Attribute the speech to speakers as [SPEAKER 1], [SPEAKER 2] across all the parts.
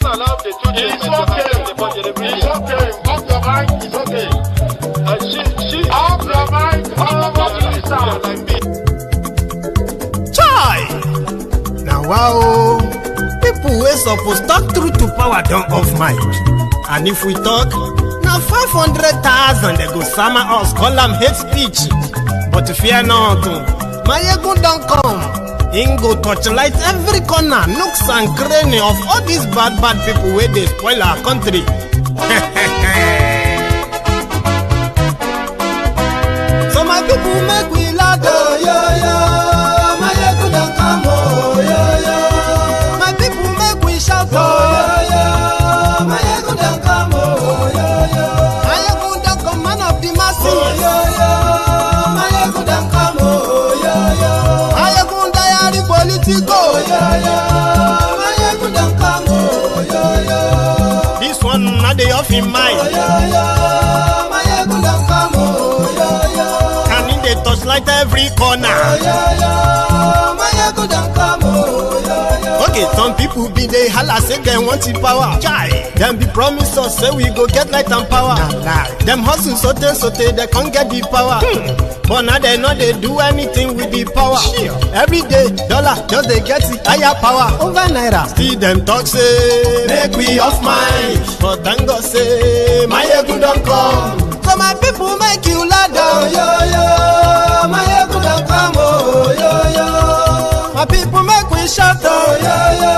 [SPEAKER 1] Allow the children. It's okay. It's okay. Off your mind. It's okay. She off your mind.
[SPEAKER 2] Chai! Now wow, people wey suppose talk truth to power don't off mic. And if we talk, now 500,000 they go summer us call them hate speech. But fear not, my ego don't come. Ingo torchlight every corner, nooks and cranny of all these bad people where they spoil our country. So my people make we laugh, oh, yo, yo. My ego don't come, oh, yo, yo. My people make we shout, oh, yo, yo. My ego don't come, oh, yo, yo. My ego don't come, man of the masses, oh, yo, yo. My ego don't come, oh, yo, yo. Politico, yeah, yeah. My ego don't come, oh, yeah, yeah. This one not the off in mind, oh, yeah, yeah. My ego don't come, oh, yeah, yeah. And in the touchlight every corner, oh, yeah, yeah. My ego don't come, oh, yeah, yeah. Okay, some people be they holla say they want the power. Chai, them be promise us say we go get light and power. Nah. Them hustle sote they can't get the power. But now they know they do anything with the power. Sure. Every day, dollar just they get the higher power over naira. Still them talk say make we off mind. But thank God say my ego don't come. So my people make you ladder, oh, yo yo. My ego don't come, oh yo yo. My people make we shout, oh yo yo.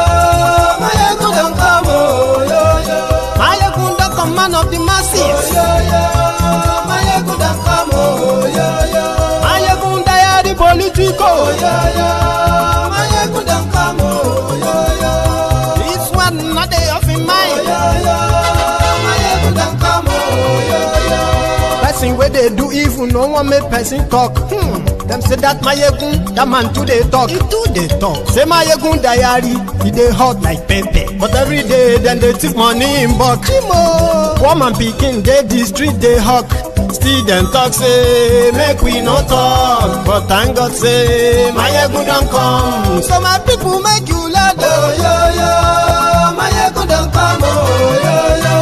[SPEAKER 2] My ego don't come, oh yo yo. My ego don't come, man of the masses, oh yo yo. My ego don't come, oh yo yo. Politico, oh, yeah, yeah. My ego don't come, oh, yeah, yeah. This one not they off in mind, oh, yeah, yeah. My ego don't come, oh, yeah, yeah. Person where they do evil, no one make person talk. Them say that my ego, that man too they talk. He too they talk. Say my ego diary, he they hot like pepper. But every day then they take money in bulk. Poor man picking, they the street they hawk. Still them talk say make we no talk, but thank God say my ego don't come. So my people make you laugh, oh yo yo. My ego don't come, oh yo yo.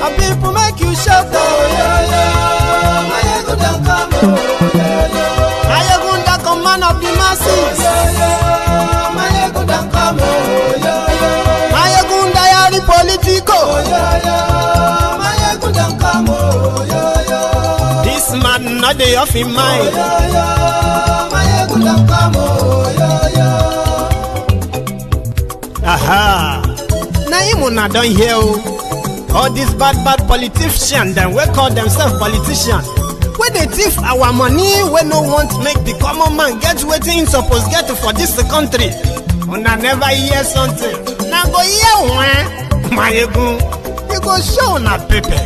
[SPEAKER 2] My people make you shout, oh yo yo. My ego don't come, oh yo yo. My ego don't come, man of the masses, oh yo yo. My ego don't come, oh yo yo. My ego diary politico, oh yo yo. My ego don't come, oh yo yo. This man not the off in mind, oh yo yo. My ego don't come, oh yo yo. Aha. Now you not done here. All these bad politicians, then we call themselves politicians. When they thief our money, we no want to make the common man get what he supposed get for this country. And I never hear something. Now go hear one. My ego, you go show na paper.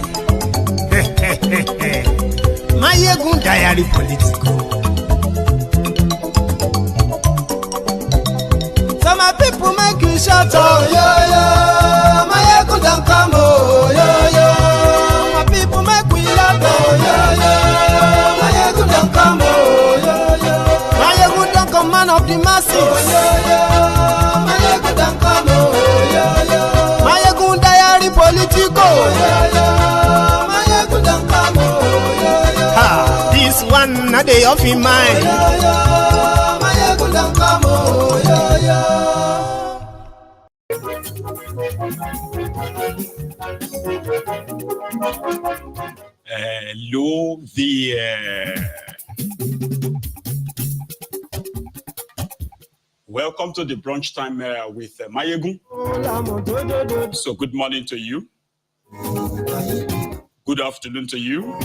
[SPEAKER 2] My ego diary political. So my people make you shout, oh yo yo. My ego don't come, oh yo yo. My people make we laugh, oh yo yo. My ego don't come, oh yo yo. My ego don't come, man of the masses, oh yo yo. My ego don't come, oh yo yo. My ego diary political, oh yo yo. My ego don't come, oh yo yo. Ha, this one not the off in mind.
[SPEAKER 3] Hello there. Welcome to the brunch time with Mayegun. So good morning to you. Good afternoon to you.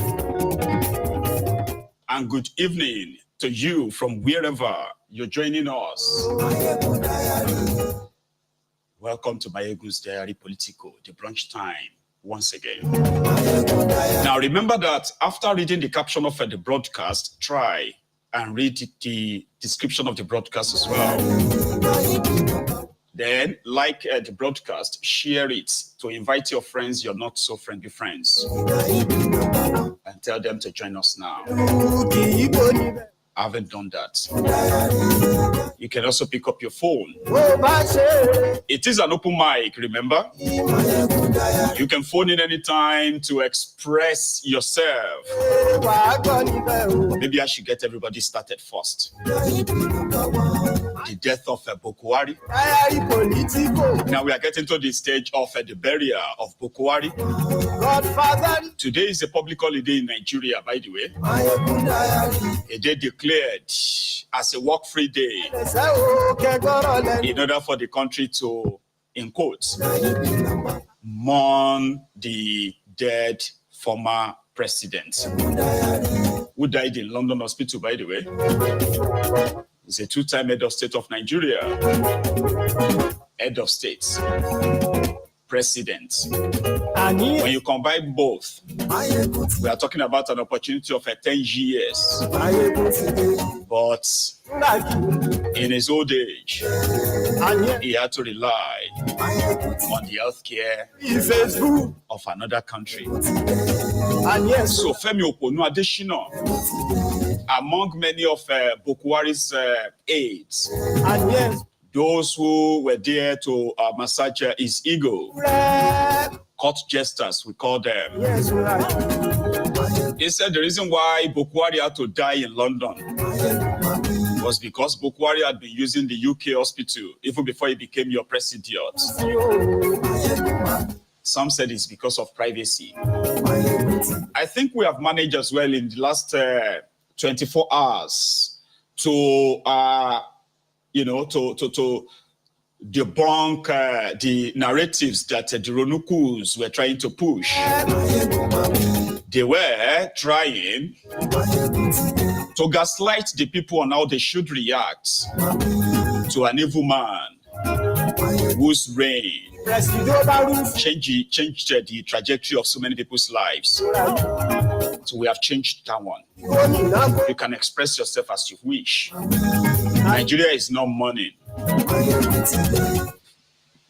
[SPEAKER 3] And good evening to you from wherever you're joining us. Welcome to Mayegun's Diary Politico, the brunch time once again. Now remember that after reading the caption of the broadcast, try and read the description of the broadcast as well. Then like the broadcast, share it to invite your friends, your not so friendly friends, and tell them to join us now. I haven't done that. You can also pick up your phone. It is an open mic, remember? You can phone in anytime to express yourself. Maybe I should get everybody started first. The death of Bokohari. Now we are getting to the stage of the burial of Bokohari. Today is a public holiday in Nigeria, by the way. A day declared as a work-free day in order for the country to, in quotes, mourn the dead former president who died in London Hospital, by the way. He's a two-time head of state of Nigeria. Head of state. President. When you combine both, we are talking about an opportunity of 10 years. But in his old age, he had to rely on the healthcare of another country. So Femi Oponu Adesina, among many of Bokohari's aides, those who were there to massage his ego, court jesters, we call them. He said the reason why Bokohari had to die in London was because Bokohari had been using the UK hospital even before he became your president. Some said it's because of privacy. I think we have managed as well in the last 24 hours to to debunk the narratives that the ronukus were trying to push. They were trying to gaslight the people on how they should react to an evil man whose reign changed the trajectory of so many people's lives. So we have changed that one. You can express yourself as you wish. Nigeria is not money.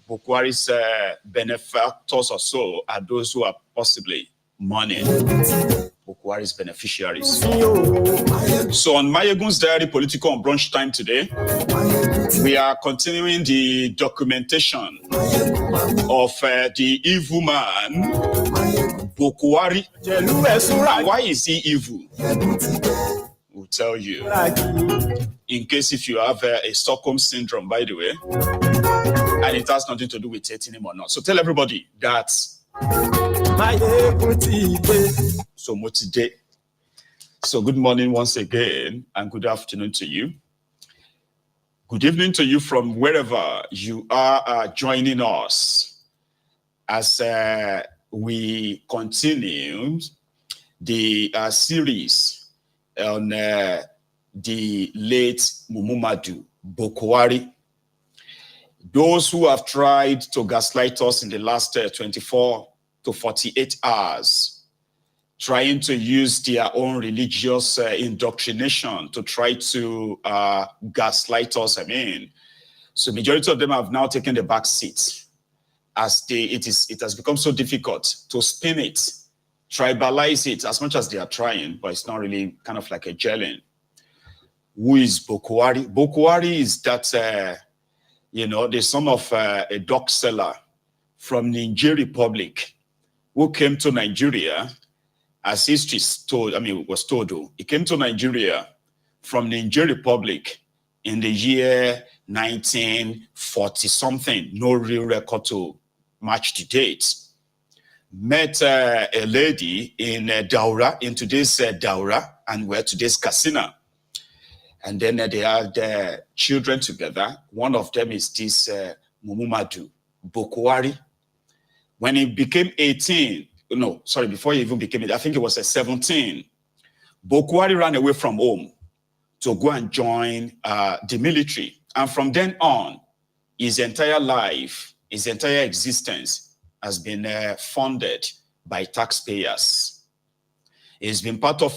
[SPEAKER 3] Bokohari's benefactors or so are those who are possibly money. Bokohari's beneficiaries. So on Mayegun's Diary Political on Brunch Time today, we are continuing the documentation of the evil man, Bokohari. Why is he evil? We'll tell you. In case if you have a Stockholm syndrome, by the way, and it has nothing to do with hating him or not. So tell everybody that. So good morning once again, and good afternoon to you. Good evening to you from wherever you are joining us as we continue the series on the late Muhammadu Bokohari. Those who have tried to gaslight us in the last 24 to 48 hours, trying to use their own religious indoctrination to try to gaslight us, So majority of them have now taken the back seat as it has become so difficult to spin it, tribalize it as much as they are trying, but it's not really kind of like a gelling. Who is Bokohari? Bokohari is that, the son of a dog seller from Niger Republic who came to Nigeria, as history was told, he came to Nigeria from the Niger Republic in the year 1940 something, no real record to match the date. Met a lady in Daura, in today's Daura, and where today's Katsina. And then they had children together. One of them is this Mumumadu, Bokohari. When he became 18, no, sorry, before he even became, I think it was 17, Bokohari ran away from home to go and join the military. And from then on, his entire life, his entire existence has been funded by taxpayers. He's been part of,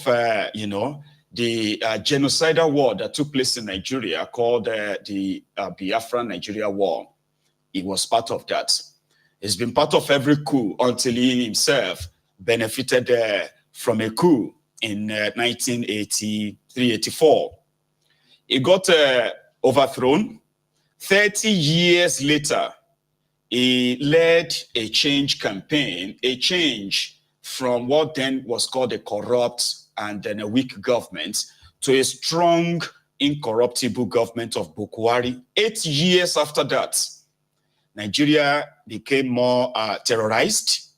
[SPEAKER 3] the genocidal war that took place in Nigeria called the Biafra Nigeria War. He was part of that. He's been part of every coup until he himself benefited from a coup in 1983-84. He got overthrown. 30 years later, he led a change campaign, a change from what then was called a corrupt and then a weak government to a strong, incorruptible government of Bokohari. 8 years after that, Nigeria became more terrorized,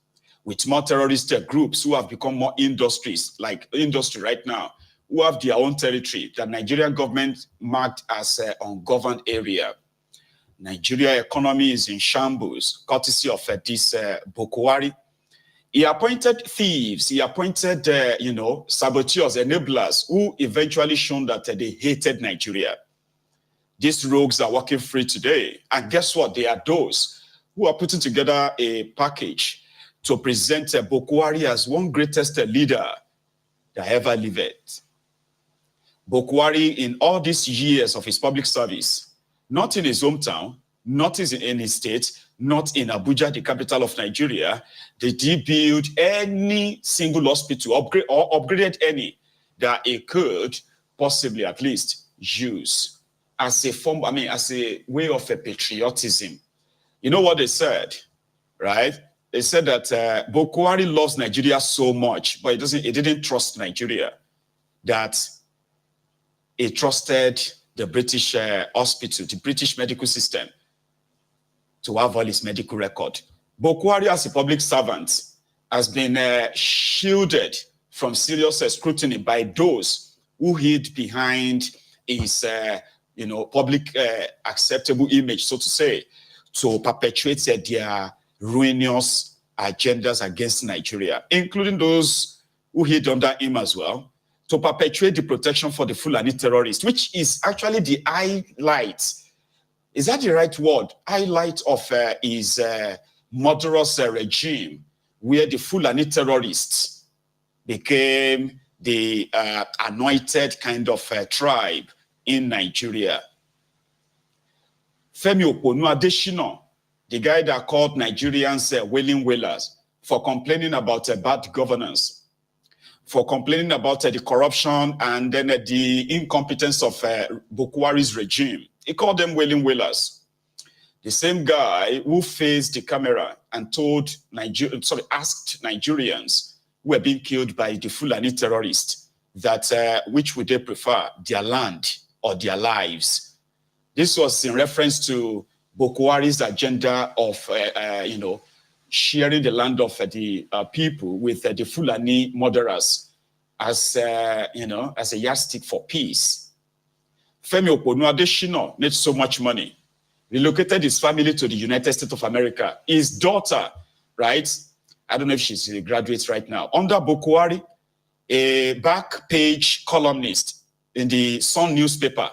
[SPEAKER 3] with more terrorist groups who have become more industries, like industry right now, who have their own territory, the Nigerian government marked as an ungoverned area. Nigeria economy is in shambles, courtesy of this Bokohari. He appointed thieves, he appointed, saboteurs, enablers, who eventually shown that they hated Nigeria. These rogues are walking free today. And guess what? They are those who are putting together a package to present Bokohari as one greatest leader that ever lived. Bokohari, in all these years of his public service, not in his hometown, not in his state, not in Abuja, the capital of Nigeria, did he build any single hospital, upgraded any that he could possibly at least use as a form, as a way of a patriotism. You know what they said, right? They said that Bokohari loves Nigeria so much, but he didn't trust Nigeria, that he trusted the British hospital, the British medical system, to have all his medical record. Bokohari, as a public servant, has been shielded from serious scrutiny by those who hid behind his, public acceptable image, so to say, to perpetuate their ruinous agendas against Nigeria, including those who hid under him as well, to perpetuate the protection for the Fulani terrorists, which is actually the highlight. Is that the right word? Highlight of his murderous regime, where the Fulani terrorists became the anointed kind of tribe in Nigeria. Femi Adesina, the guy that called Nigerians wailing wailers for complaining about bad governance, for complaining about the corruption and then the incompetence of Bokohari's regime. He called them wailing wailers. The same guy who faced the camera and asked Nigerians who were being killed by the Fulani terrorists that which would they prefer, their land or their lives. This was in reference to Bokohari's agenda of, sharing the land of the people with the Fulani murderers as, as a yardstick for peace. Femi Adesina needs so much money. Relocated his family to the United States of America. His daughter, right? I don't know if she's a graduate right now. Under Bokohari, a back page columnist in the Sun newspaper,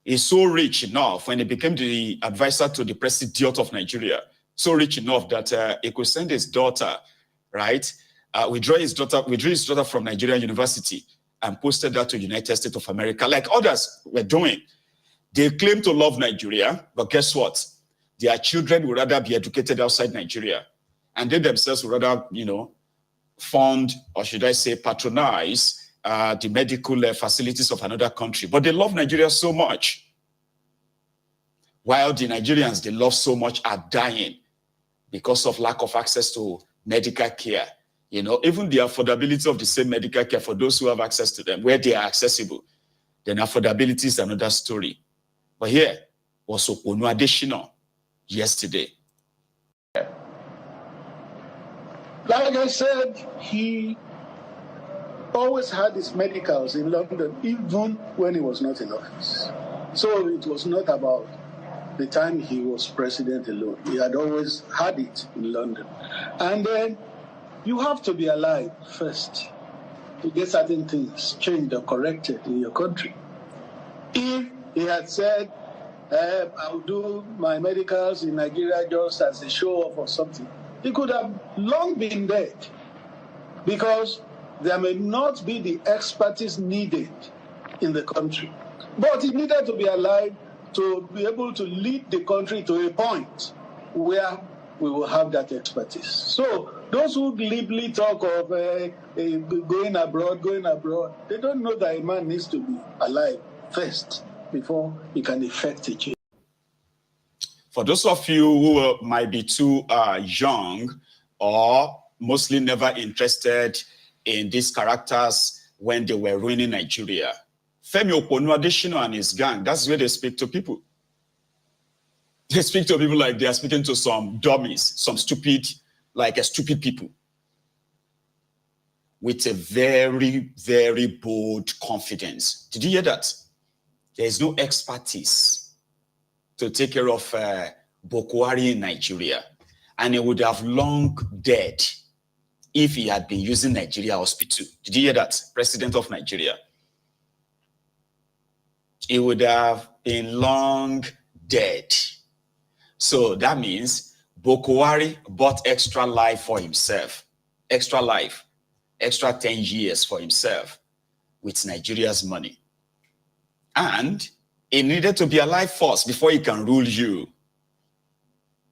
[SPEAKER 3] is so rich enough when he became the advisor to the president of Nigeria, so rich enough that he could send his daughter, right? Withdrew his daughter from Nigerian University and posted that to United States of America, like others were doing. They claim to love Nigeria, but guess what? Their children would rather be educated outside Nigeria. And they themselves would rather, fund, or should I say patronize, the medical facilities of another country. But they love Nigeria so much. While the Nigerians they love so much are dying because of lack of access to medical care. Even the affordability of the same medical care for those who have access to them, where they are accessible. Then affordability is another story. But here was Okonu additional yesterday.
[SPEAKER 4] Like I said, he always had his medicals in London, even when he was not in office. So it was not about the time he was president alone. He had always had it in London. And then you have to be alive first to get certain things changed or corrected in your country. If he had said, I'll do my medicals in Nigeria just as a show-off or something, he could have long been dead, because there may not be the expertise needed in the country. But he needed to be alive to be able to lead the country to a point where we will have that expertise. So those who glibly talk of going abroad, they don't know that a man needs to be alive first before he can effect a change.
[SPEAKER 3] For those of you who might be too young or mostly never interested in these characters when they were ruining Nigeria, Femi Okonu Adesina and his gang, that's where they speak to people. They speak to people like they are speaking to some dummies, some stupid, stupid people, with a very, very bold confidence. Did you hear that? There is no expertise to take care of Bokohari in Nigeria. And he would have long dead if he had been using Nigeria hospital. Did you hear that? President of Nigeria. He would have been long dead. So that means Bokohari bought extra life for himself. Extra life. Extra 10 years for himself with Nigeria's money. And he needed to be alive first before he can rule you.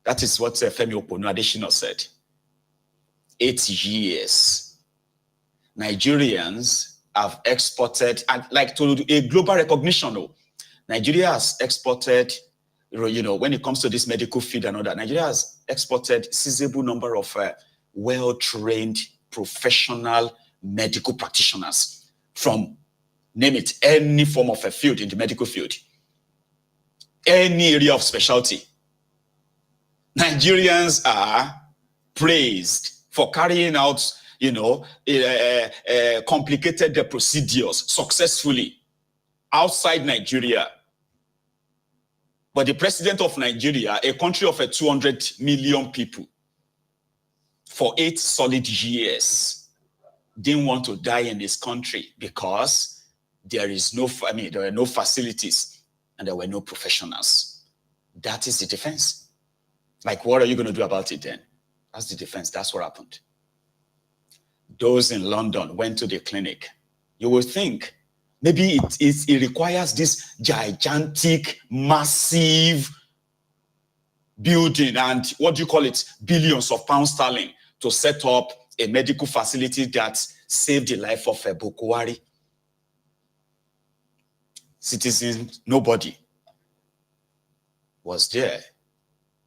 [SPEAKER 3] That is what Femi Okonu Adesina said. 8 years. Nigerians have exported, and to a global recognition, Nigeria has exported, when it comes to this medical field and all that, Nigeria has exported a sizable number of well-trained professional medical practitioners from, name it, any form of a field in the medical field, any area of specialty. Nigerians are praised for carrying out, complicated procedures successfully outside Nigeria. But the president of Nigeria, a country of 200 million people, for 8 solid years, didn't want to die in this country because there were no facilities and there were no professionals. That is the defense. What are you going to do about it then? That's the defense. That's what happened. Those in London went to the clinic. You will think maybe it requires this gigantic, massive building and billions of pounds sterling to set up a medical facility that saved the life of a Bokohari. Citizens, nobody was there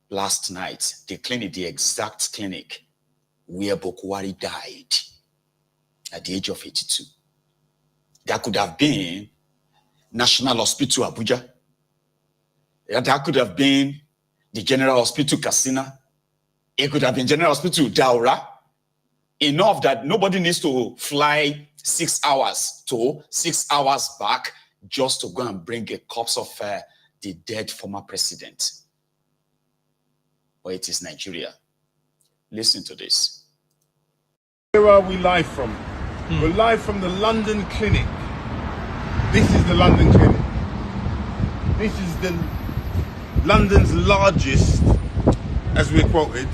[SPEAKER 3] last night. The exact clinic where Bokohari died at the age of 82. That could have been National Hospital Abuja. That could have been the General Hospital Katsina. It could have been General Hospital Daura. Enough that nobody needs to fly 6 hours to 6 hours back just to go and bring a corpse of the dead former president. But it is Nigeria. Listen to this.
[SPEAKER 5] Where are we live from? We're live from the London Clinic. This is the London Clinic. This is London's largest, as we're quoted,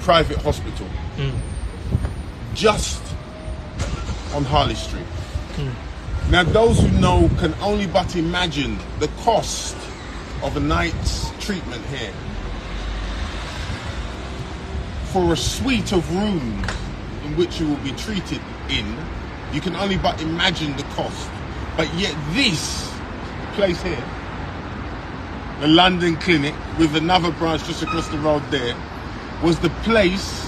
[SPEAKER 5] private hospital. Just on Harley Street. Now, those who know can only but imagine the cost of a night's treatment here. For a suite of rooms in which you will be treated in, you can only but imagine the cost. But yet this place here, the London Clinic, with another branch just across the road there, was the place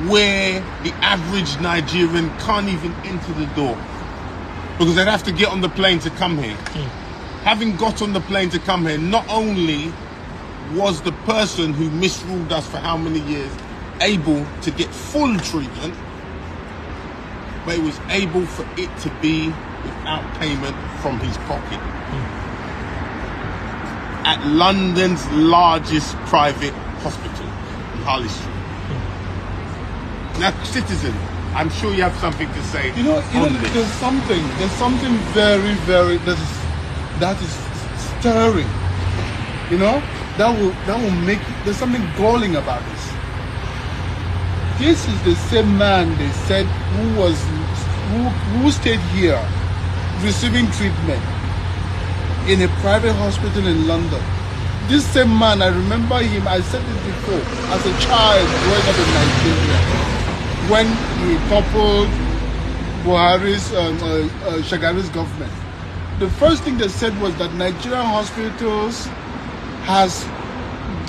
[SPEAKER 5] where the average Nigerian can't even enter the door. because they'd have to get on the plane to come here. Having got on the plane to come here, not only was the person who misruled us for how many years able to get full treatment, but he was able for it to be without payment from his pocket. At London's largest private hospital in Harley Street. Now, citizen, I'm sure you have something to say.
[SPEAKER 6] You know, there's something very, very that is stirring. You know, that will make there's something galling about this. This is the same man they said who stayed here receiving treatment in a private hospital in London. This same man, I remember him, I said it before, as a child growing up in Nigeria, when he toppled Buhari's, Shagari's government. The first thing they said was that Nigerian hospitals has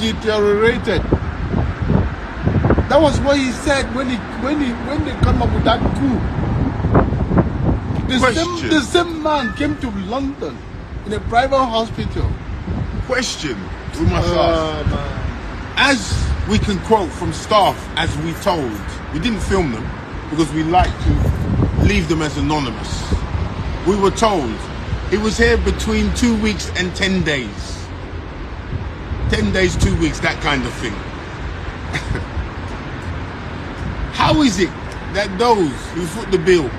[SPEAKER 6] deteriorated. That was what he said when they come up with that coup. The same man came to London in a private hospital.
[SPEAKER 5] Question we must ask. As we can quote from staff, as we told, we didn't film them because we like to leave them as anonymous. We were told he was here between 2 weeks and 10 days. 10 days, 2 weeks, that kind of thing. How is it that those who foot the bill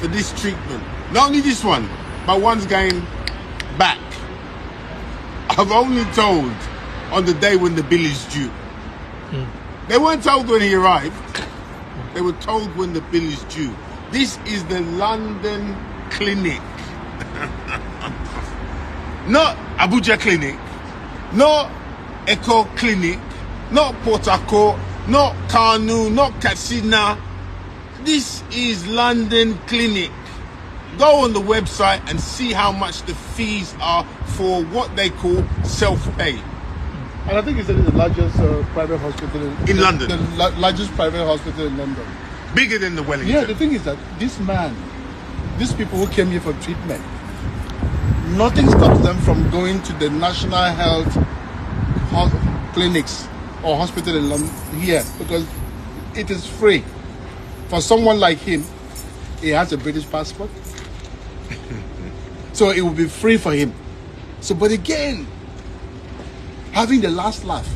[SPEAKER 5] for this treatment, not only this one, but one's going back, I've only told on the day when the bill is due. They weren't told when he arrived. They were told when the bill is due. This is the London clinic. Not Abuja clinic, not Echo clinic, not Port Harcourt, not Kanu, not Katsina. This is London clinic. Go on the website and see how much the fees are for what they call self-pay.
[SPEAKER 6] And I think it's the largest private hospital
[SPEAKER 5] in London.
[SPEAKER 6] The largest private hospital in London.
[SPEAKER 5] Bigger than the Wellington.
[SPEAKER 6] Yeah, the thing is that these people who came here for treatment, nothing stops them from going to the national health clinics or hospital in London here, because it is free. For someone like him, he has a British passport. So it will be free for him. So, but again, having the last laugh,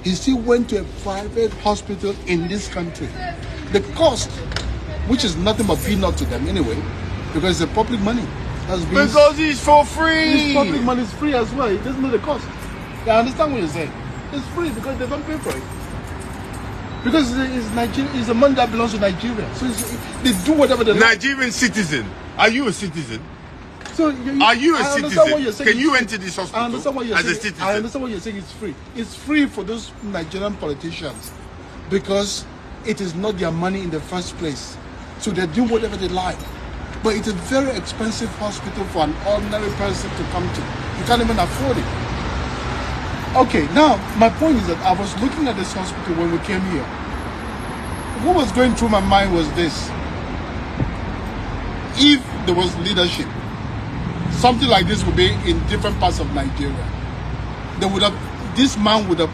[SPEAKER 6] he still went to a private hospital in this country. The cost, which is nothing but peanut to them anyway, because it's public money.
[SPEAKER 5] Because it's for free.
[SPEAKER 6] This public money is free as well. It doesn't know the cost. I understand what you're saying. It's free because they don't pay for it. Because it's Nigeria, it's the money that belongs to Nigeria. So they do whatever they like.
[SPEAKER 5] Nigerian citizen. Are you a citizen?
[SPEAKER 6] So
[SPEAKER 5] are you a citizen? Can you enter this hospital
[SPEAKER 6] as
[SPEAKER 5] a citizen?
[SPEAKER 6] I understand what you're saying. It's free. It's free for those Nigerian politicians because it is not their money in the first place. So they do whatever they like. But it's a very expensive hospital for an ordinary person to come to. You can't even afford it. Okay, now my point is that I was looking at this hospital when we came here. What was going through my mind was this: if there was leadership, something like this would be in different parts of Nigeria. This man would have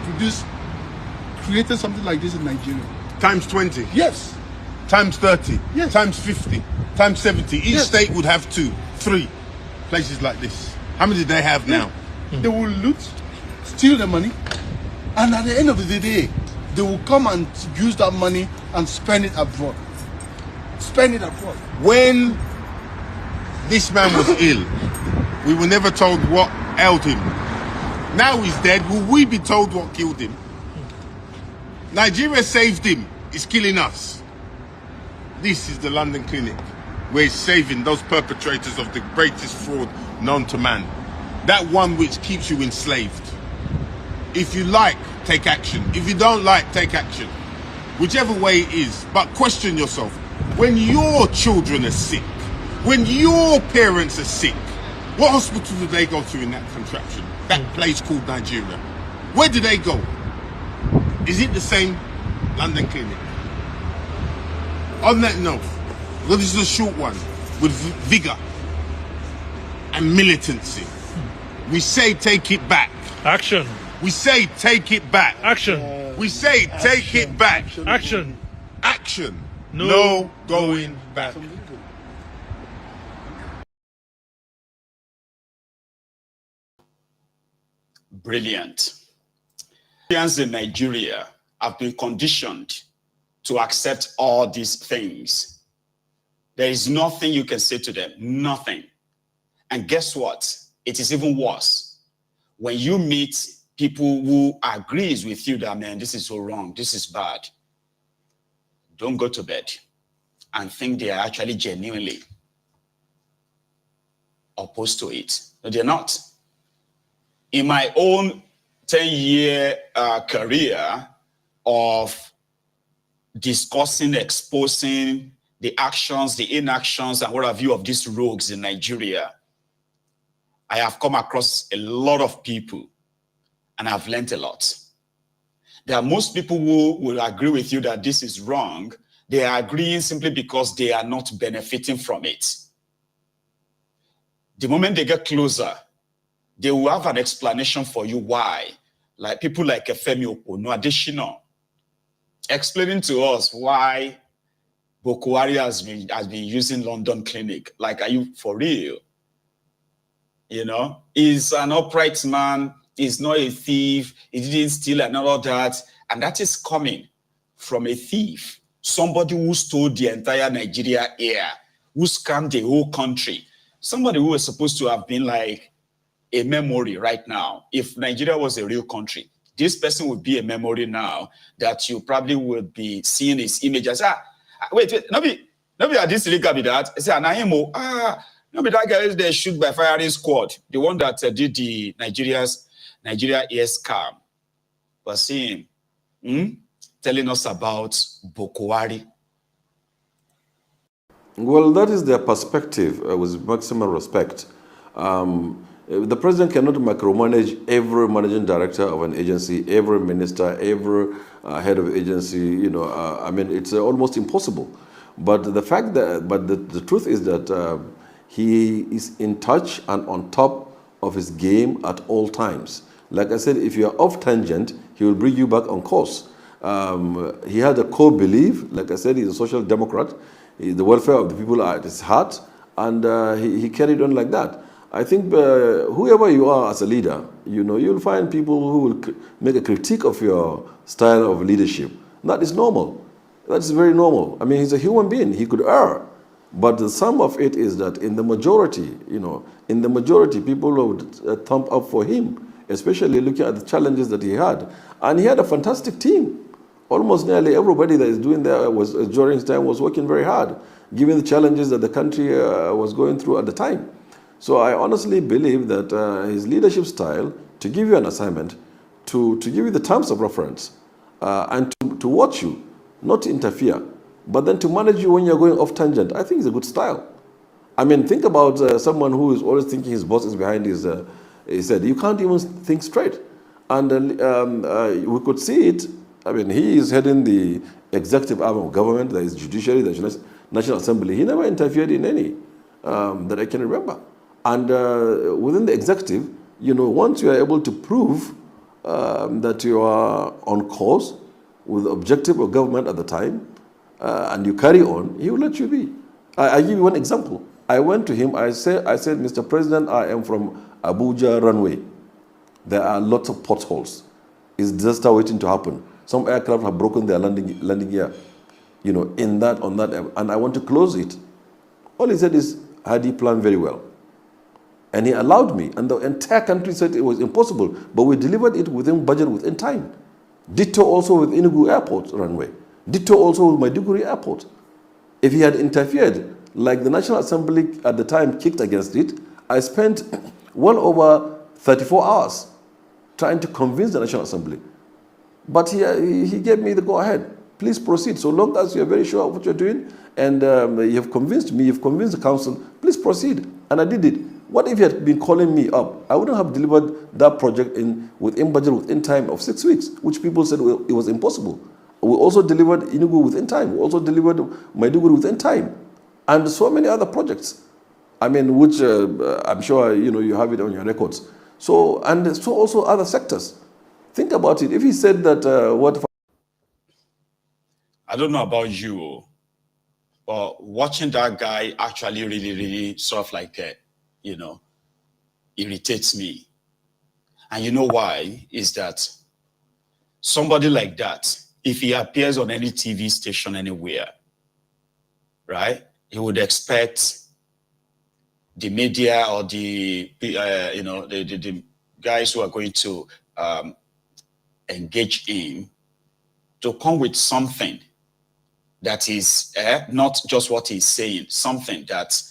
[SPEAKER 6] created something like this in Nigeria.
[SPEAKER 5] Times 20.
[SPEAKER 6] Yes.
[SPEAKER 5] Times 30.
[SPEAKER 6] Yes.
[SPEAKER 5] Times 50. Times 70. Each state would have 2, 3 places like this. How many do they have now?
[SPEAKER 6] They will loot, steal the money, and at the end of the day, they will come and use that money and spend it abroad. Spend it abroad.
[SPEAKER 5] When this man was ill, we were never told what ailed him. Now he's dead. Will we be told what killed him? Nigeria saved him. It's killing us. This is the London clinic where it's saving those perpetrators of the greatest fraud known to man. That one which keeps you enslaved. If you like, take action. If you don't like, take action. Whichever way it is. But question yourself. When your children are sick, when your parents are sick, what hospital do they go to in that contraption? That place called Nigeria. Where do they go? Is it the same London clinic? On that note, well, this is a short one. with vigor and militancy. We say take it back.
[SPEAKER 7] Action.
[SPEAKER 5] We say take it back.
[SPEAKER 7] Action.
[SPEAKER 5] We say take it back.
[SPEAKER 7] Action.
[SPEAKER 5] Action.
[SPEAKER 7] No
[SPEAKER 5] going back.
[SPEAKER 3] Brilliant. Indians in Nigeria have been conditioned to accept all these things. There is nothing you can say to them, nothing. And guess what? It is even worse. When you meet people who agrees with you that, man, this is so wrong, this is bad, don't go to bed and think they are actually genuinely opposed to it. No, they're not. In my own 10-year career of discussing, exposing the actions, the inactions, and what have you of these rogues in Nigeria, I have come across a lot of people and I've learned a lot. There are most people who will agree with you that this is wrong. They are agreeing simply because they are not benefiting from it. The moment they get closer, they will have an explanation for you why. Like people like Femi Adesina explaining to us why Bokohari has been using London Clinic. Like, are you for real? You know, he's an upright man. He's not a thief. He didn't steal and all of that. And that is coming from a thief. Somebody who stole the entire Nigeria air, who scammed the whole country. Somebody who was supposed to have been like a memory right now. If Nigeria was a real country, this person would be a memory now that you probably would be seeing his image as, wait, nobody had this leaker be that. Say, no be that guy they shoot by firing squad. The one that did the Nigeria air scam. But see him telling us about Bokohari.
[SPEAKER 8] Well, that is their perspective with maximum respect. The president cannot micromanage every managing director of an agency, every minister, every head of agency. You know, I mean, it's almost impossible. But the fact that, the truth is that he is in touch and on top of his game at all times. Like I said, if you are off tangent, he will bring you back on course. He had a core belief. Like I said, he's a social democrat. The welfare of the people are at his heart, and he carried on like that. I think whoever you are as a leader, you know, you'll find people who will make a critique of your style of leadership. That is normal. That is very normal. I mean, he's a human being. He could err. But the sum of it is that in the majority, you know, in the majority, people would thumb up for him, especially looking at the challenges that he had. And he had a fantastic team. Almost nearly everybody that is doing there was during his time was working very hard, given the challenges that the country was going through at the time. So I honestly believe that his leadership style, to give you an assignment, to give you the terms of reference, and to watch you, not to interfere, but then to manage you when you're going off tangent, I think is a good style. I mean, think about someone who is always thinking his boss is behind his head. You can't even think straight. And we could see it. I mean, he is heading the executive arm of government, there is judiciary, there is National Assembly. He never interfered in any that I can remember. And within the executive, you know, once you are able to prove that you are on course with the objective of government at the time, and you carry on, he will let you be. I give you one example. I went to him, I said, Mr. President, I am from Abuja runway. There are lots of potholes. Is disaster waiting to happen? Some aircraft have broken their landing gear, you know, on that, and I want to close it. All he said is, had he planned very well? And he allowed me, and the entire country said it was impossible, but we delivered it within budget, within time. Ditto also with Enugu Airport runway. Ditto also with Maiduguri Airport. If he had interfered, like the National Assembly at the time kicked against it, I spent well over 34 hours trying to convince the National Assembly. But he gave me the go-ahead. Please proceed. So long as you're very sure of what you're doing, and you have convinced me, you've convinced the council, please proceed. And I did it. What if he had been calling me up? I wouldn't have delivered that project within budget, within time of 6 weeks, which people said it was impossible. We also delivered Enugu within time. We also delivered Maiduguri within time. and so many other projects. I mean, which I'm sure you have it on your records. So, and so also other sectors. Think about it. If he said that
[SPEAKER 3] I don't know about you, but watching that guy actually really sort of like, irritates me. And you know why? Is that somebody like that, if he appears on any TV station anywhere, right, he would expect the media or the guys who are going to engage him to come with something that is not just what he's saying, something that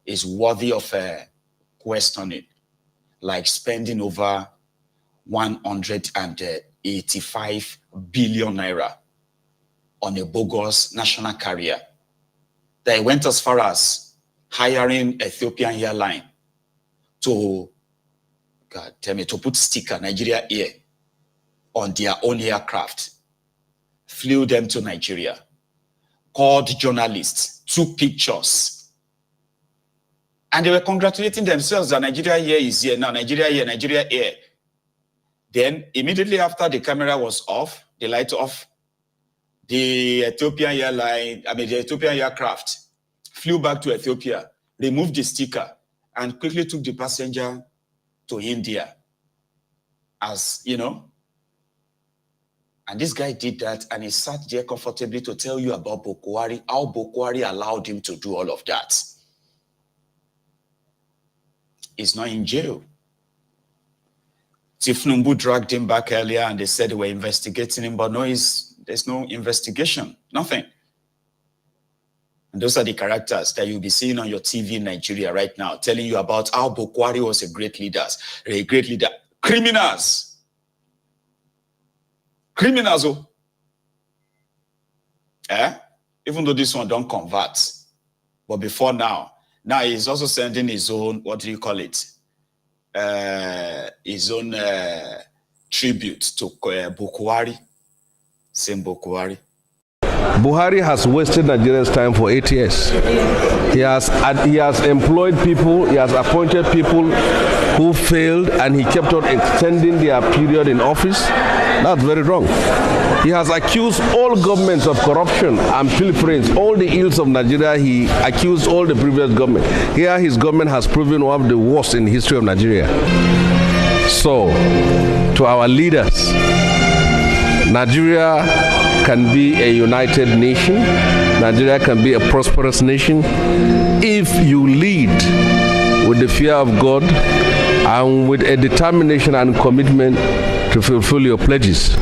[SPEAKER 3] is worthy of questioning, like spending over 185 billion naira on a bogus national carrier. They went as far as hiring Ethiopian airline to, to put sticker Nigeria Air on their own aircraft, flew them to Nigeria, called journalists, took pictures, and they were congratulating themselves that Nigeria Air is here now, Nigeria Air, Nigeria Air. Then immediately after the camera was off, the light off, the Ethiopian aircraft flew back to Ethiopia, removed the sticker, and quickly took the passenger to India. As you know, and this guy did that, and he sat there comfortably to tell you about Bokohari, how Bokohari allowed him to do all of that. He's not in jail. thiefnubu dragged him back earlier, and they said they were investigating him, but no, there's no investigation, nothing. And those are the characters that you'll be seeing on your TV in Nigeria right now, telling you about how Bokohari was a great leader. Criminals. Criminals, oh. Even though this one don't convert. But before now he's also sending his own, what do you call it? His own tribute to Bokohari. Same Bokohari.
[SPEAKER 9] Buhari has wasted Nigeria's time for 8 years. He has employed people, he has appointed people who failed, and he kept on extending their period in office. That's very wrong. He has accused all governments of corruption and pilferings, all the ills of Nigeria. He accused all the previous government. Here his government has proven one of the worst in the history of Nigeria. So, to our leaders, Nigeria can be a united nation. Nigeria can be a prosperous nation if you lead with the fear of God and with a determination and commitment to fulfill your pledges.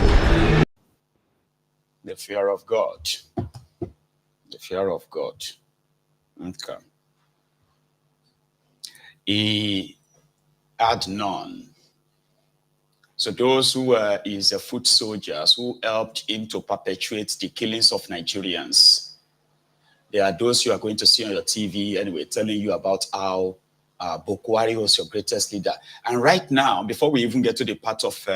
[SPEAKER 3] The fear of God. The fear of God. Okay. He had none. So those who were his foot soldiers who helped him to perpetuate the killings of Nigerians, there are those you are going to see on your TV anyway, telling you about how Bokohari was your greatest leader. And right now, before we even get to the part of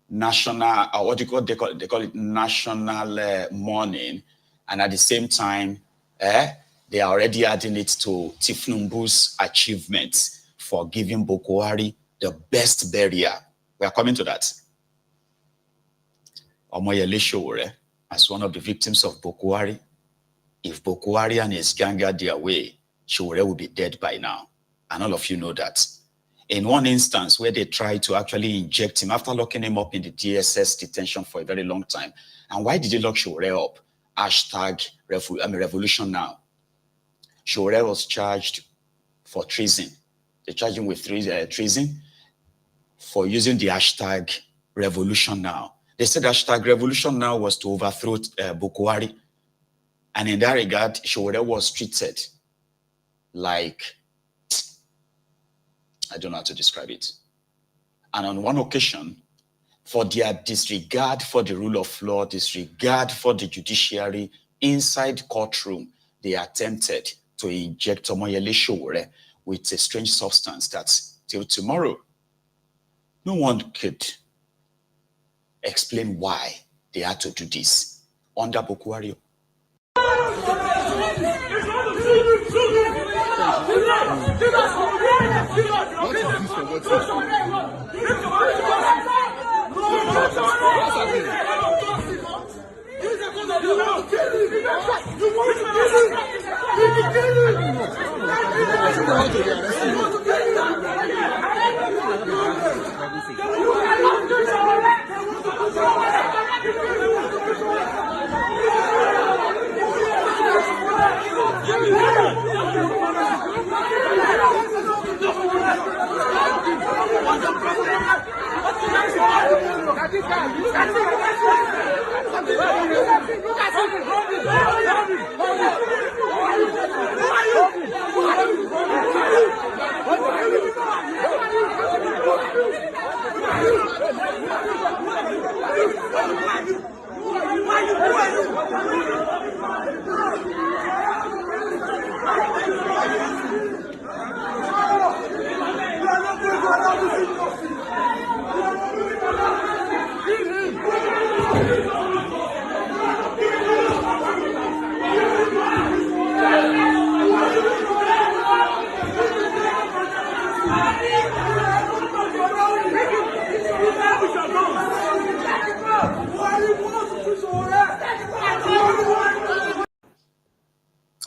[SPEAKER 3] national, or what do you call they call it national mourning, and at the same time, they are already adding it to thiefnubu's achievements for giving Bokohari the best burial. We are coming to that. Omoyele Sowore, as one of the victims of Bokohari, if Bokohari and his gang got their way, Sowore will be dead by now. And all of you know that. In one instance where they tried to actually inject him after locking him up in the DSS detention for a very long time. And why did they lock Sowore up? Hashtag revolution now. Sowore was charged for treason. They charged him with treason for using the hashtag revolution now. They said hashtag revolution now was to overthrow Bokohari. And in that regard, Sowore was treated like, I don't know how to describe it. And on one occasion, for their disregard for the rule of law, disregard for the judiciary, inside courtroom, they attempted to inject Omoyele Sowore with a strange substance that till tomorrow, no one could explain why they had to do this under Bokohari.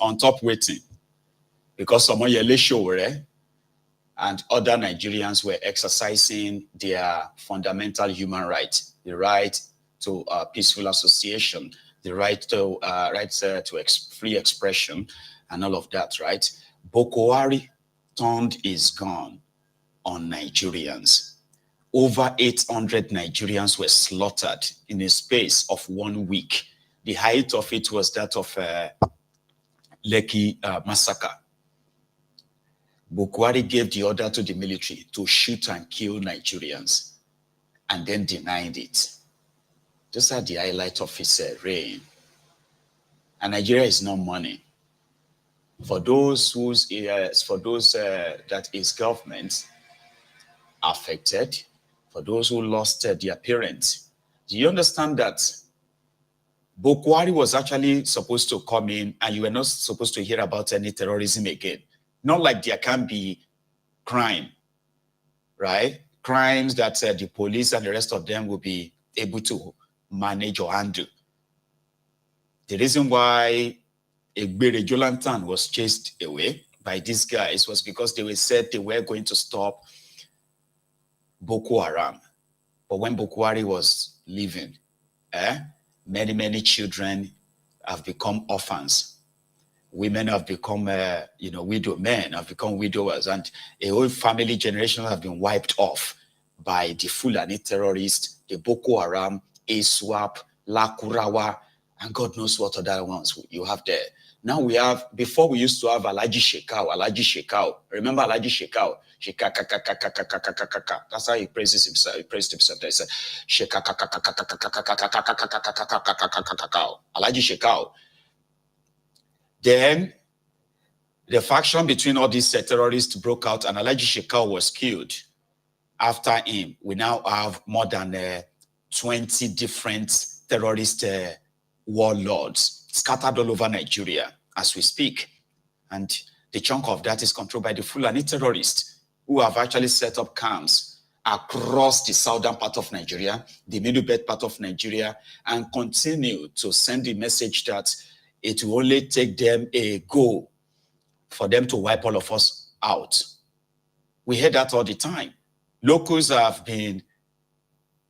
[SPEAKER 3] On top waiting, because some Yele Showre and other Nigerians were exercising their fundamental human right, the right to peaceful association, the right to free expression, and all of that, right? Bokohari turned his gun on Nigerians. Over 800 Nigerians were slaughtered in a space of 1 week. The height of it was that of Lekki massacre. Bokohari gave the order to the military to shoot and kill Nigerians and then denied it. Those are the highlight of his reign. And Nigeria is not money. For those that his government affected, for those who lost their parents, do you understand that Bokohari was actually supposed to come in and you were not supposed to hear about any terrorism again? Not like there can be crime, right? Crimes that the police and the rest of them will be able to manage or handle. The reason why Egbere Jolantan was chased away by these guys was because they said they were going to stop Boko Haram. But when Bokohari was leaving, many children have become orphans. Women have become, widow. Men have become widowers, and a whole family generation have been wiped off by the Fulani terrorists, the Boko Haram, ASWAP, Lakurawa, and God knows what other ones you have there. Now we have, before we used to have Alaji Shekau. Remember Alaji Shekau? That's how he praises himself. He praised himself. He said, Alaji Shekau. Then the faction between all these terrorists broke out, and Alaji Shekau was killed. After him, we now have more than 20 different terrorist warlords scattered all over Nigeria as we speak. And the chunk of that is controlled by the Fulani terrorists, who have actually set up camps across the southern part of Nigeria, the middle belt part of Nigeria, and continue to send the message that it will only take them a go for them to wipe all of us out. We hear that all the time. Locals have been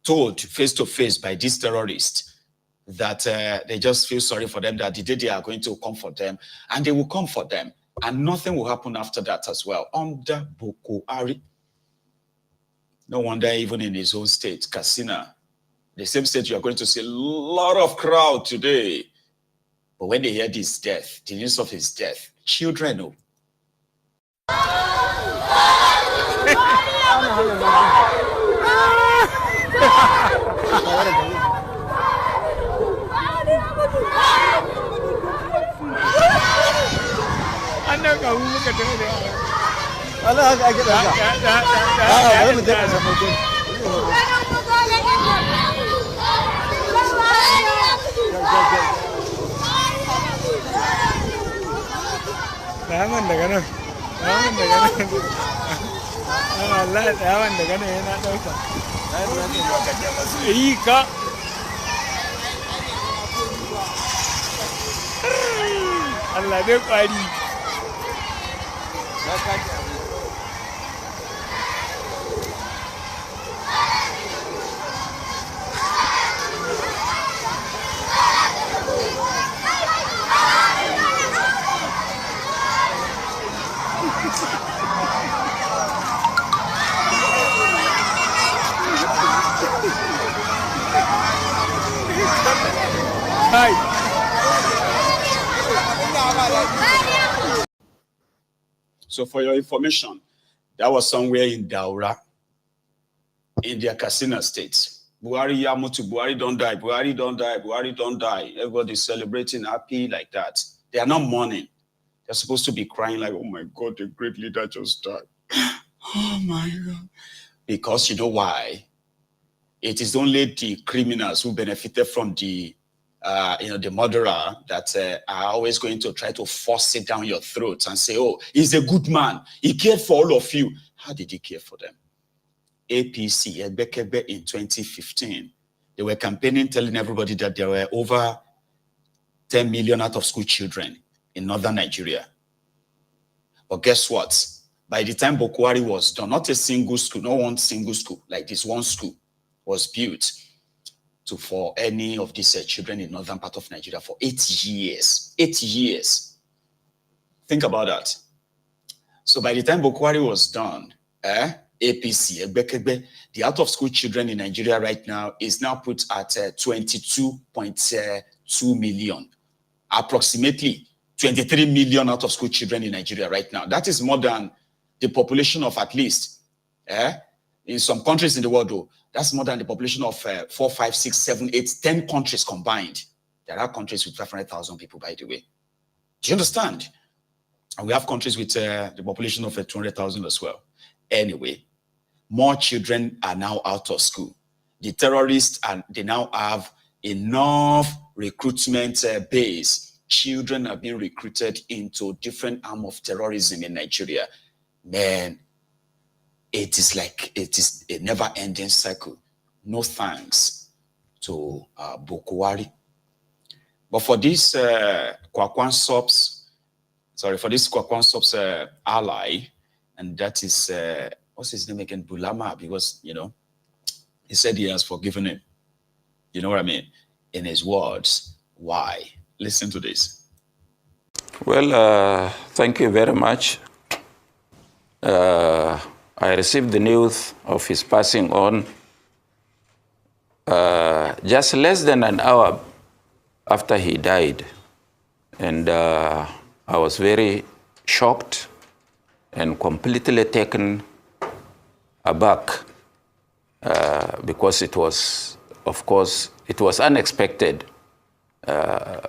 [SPEAKER 3] told face to face by these terrorists that they just feel sorry for them, that the day they are going to come for them, and they will come for them. And nothing will happen after that as well. Under Bokohari. No wonder even in his own state, Katsina, the same state, you are going to see a lot of crowd today. But when they hear his death, the news of his death, children know.
[SPEAKER 7] Daman daga nan. Daman daga nan. Allah daman daga nan yana dauka. Yi ka. Allah dai kwari.
[SPEAKER 3] So for your information, that was somewhere in Daura, in their Katsina state. Buhari Yamutu, Buhari don't die, Buhari don't die, Buhari don't die. Everybody's celebrating, happy like that. They are not mourning. They're supposed to be crying like, oh my God, the great leader just died. Oh my God. Because you know why? It is only the criminals who benefited from the the murderer that are always going to try to force it down your throat and say, oh, he's a good man. He cared for all of you. How did he care for them? APC, Ebekebe in 2015, they were campaigning, telling everybody that there were over 10 million out-of-school children in northern Nigeria. But guess what? By the time Bokohari was done, not a single school, not one single school, like this one school was built for any of these children in northern part of Nigeria for 8 years. 8 years. Think about that. So by the time Bokohari was done, APC, Ebekebe, the out-of-school children in Nigeria right now is now put at 22.2 million. Approximately 23 million out-of-school children in Nigeria right now. That is more than the population of at least, in some countries in the world, though, that's more than the population of 4, 5, 6, 7, 8, 10 countries combined. There are countries with 500,000 people, by the way. Do you understand? And we have countries with the population of 200,000 as well. Anyway, more children are now out of school. The terrorists, they now have enough recruitment base. Children are being recruited into different arms of terrorism in Nigeria. Man, it is a never-ending cycle. No thanks to Bokohari. But for this Kwakwansop's ally, and that is, what's his name again? Bulama, because, you know, he said he has forgiven him. You know what I mean? In his words, why? Listen to this.
[SPEAKER 10] Well, thank you very much. I received the news of his passing on just less than an hour after he died. And I was very shocked and completely taken aback because it was, of course, it was unexpected.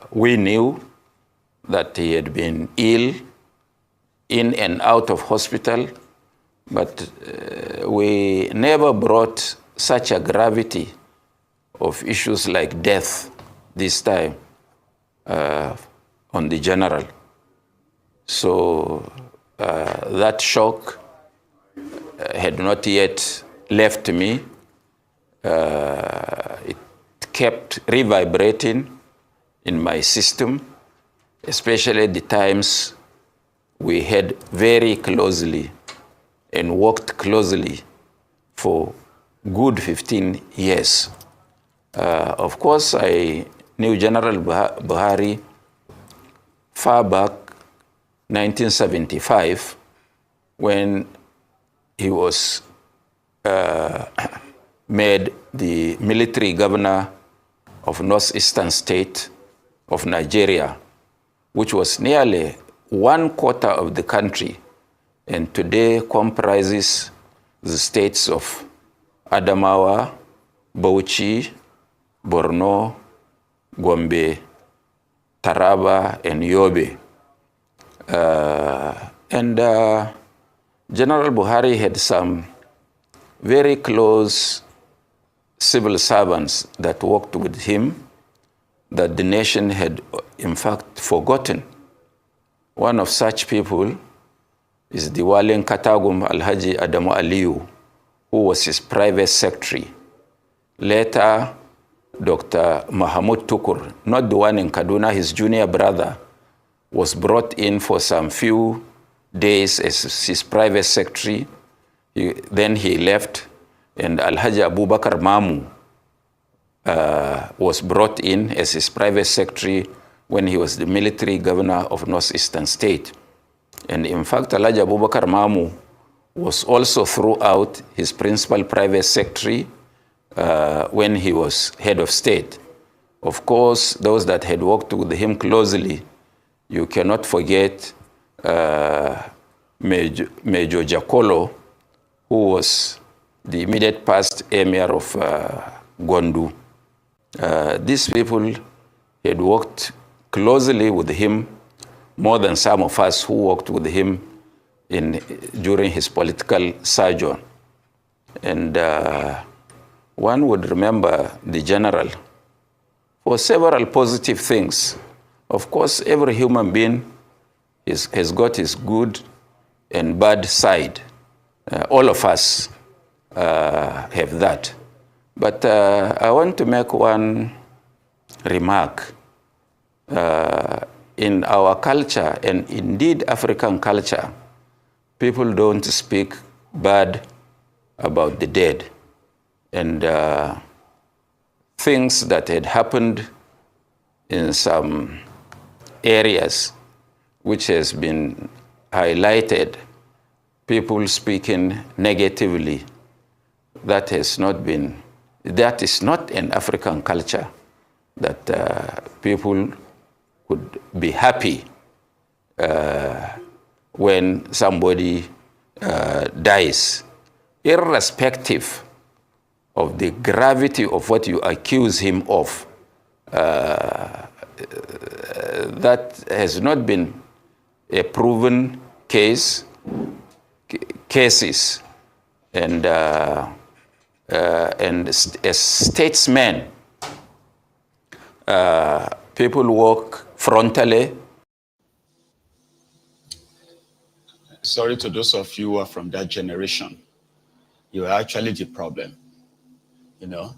[SPEAKER 10] We knew that he had been ill, in and out of hospital, but we never brought such a gravity of issues like death this time on the general. So that shock had not yet left me. It kept reverberating in my system, especially the times we had very closely and worked closely for good 15 years. Of course, I knew General Buhari far back, 1975, when he was made the military governor of northeastern state of Nigeria, which was nearly 1/4 of the country, and today comprises the states of Adamawa, Bauchi, Borno, Gombe, Taraba, and Yobe. General Buhari had some very close civil servants that worked with him, that the nation had, in fact, forgotten. One of such people is the Walen Katagum Alhaji Adamu Aliyu, who was his private secretary. Later, Dr. Mahamud Tukur, not the one in Kaduna, his junior brother, was brought in for some few days as his private secretary. Then he left, and Alhaji Abubakar Mamu was brought in as his private secretary when he was the military governor of Northeastern State. And in fact, Alhaji Abubakar Mamu was also throughout his principal private secretary when he was head of state. Of course, those that had worked with him closely, you cannot forget Major Jakolo, who was the immediate past emir of Gondu. These people had worked closely with him more than some of us who worked with him during his political sojourn. And one would remember the general for several positive things. Of course, every human being has got his good and bad side. All of us have that. But I want to make one remark. In our culture, and indeed African culture, people don't speak bad about the dead. And things that had happened in some areas which has been highlighted, people speaking negatively, that is not an African culture, that people could be happy when somebody dies, irrespective of the gravity of what you accuse him of. That has not been a proven cases, and as statesmen, people walk frontally.
[SPEAKER 3] Sorry to those of you who are from that generation. You are actually the problem. You know,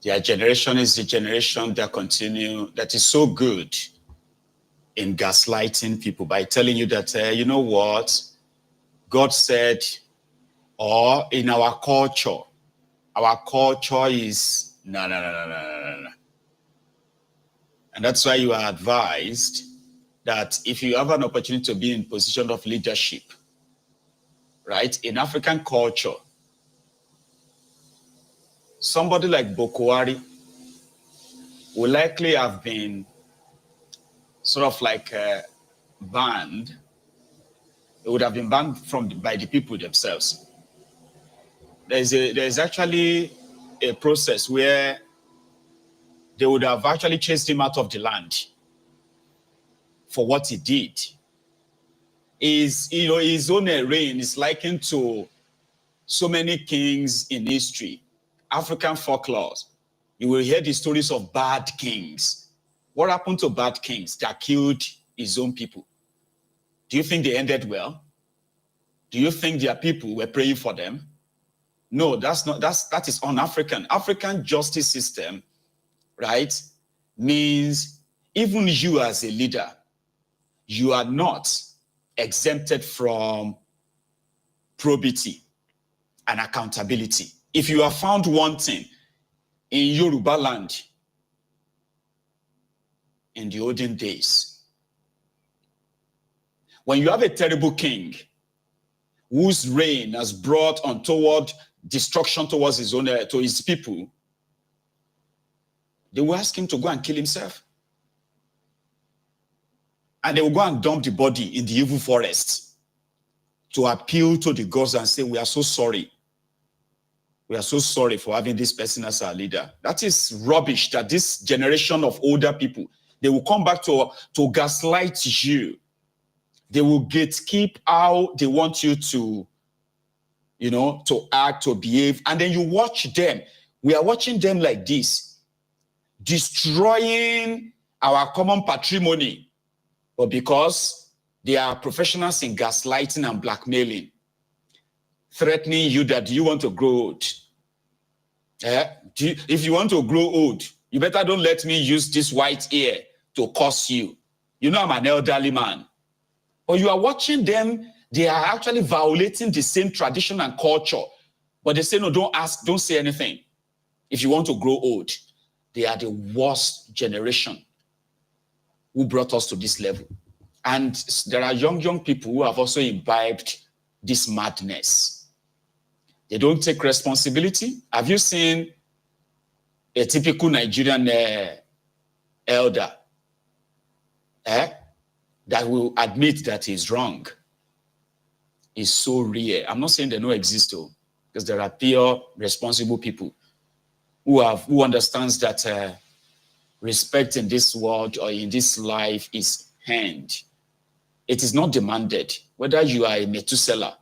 [SPEAKER 3] their generation is the generation that is so good in gaslighting people by telling you that, you know what, God said, or in our culture is, no. And that's why you are advised that if you have an opportunity to be in position of leadership, right, in African culture, somebody like Bokohari will likely have been sort of like banned. It would have been banned by the people themselves. There's actually a process where they would have actually chased him out of the land for what he did. His own reign is likened to so many kings in history. African folklore, you will hear the stories of bad kings. What happened to bad kings that killed his own people? Do you think they ended well? Do you think their people were praying for them? No, that is un-African. African justice system, right, means even you as a leader, you are not exempted from probity and accountability. If you are found wanting in Yoruba land in the olden days, when you have a terrible king whose reign has brought untoward destruction towards his own, to his people, they will ask him to go and kill himself. And they will go and dump the body in the evil forest to appeal to the gods and say, we are so sorry. We are so sorry for having this person as our leader. That is rubbish that this generation of older people, they will come back to gaslight you. They will gatekeep how they want you to, to act, to behave. And then you watch them. We are watching them like this. destroying our common patrimony, but because they are professionals in gaslighting and blackmailing, threatening you that you want to grow old. If you want to grow old, you better don't let me use this white ear to curse you. You know I'm an elderly man. Or you are watching them, they are actually violating the same tradition and culture. But they say, no, don't ask, don't say anything. If you want to grow old, they are the worst generation who brought us to this level. And there are young people who have also imbibed this madness. They don't take responsibility. Have you seen a typical Nigerian elder that will admit that he's wrong? It's so rare. I'm not saying they don't exist, though, because there are pure, responsible people who understands that respect in this world or in this life is earned. It is not demanded. Whether you are a Methuselah,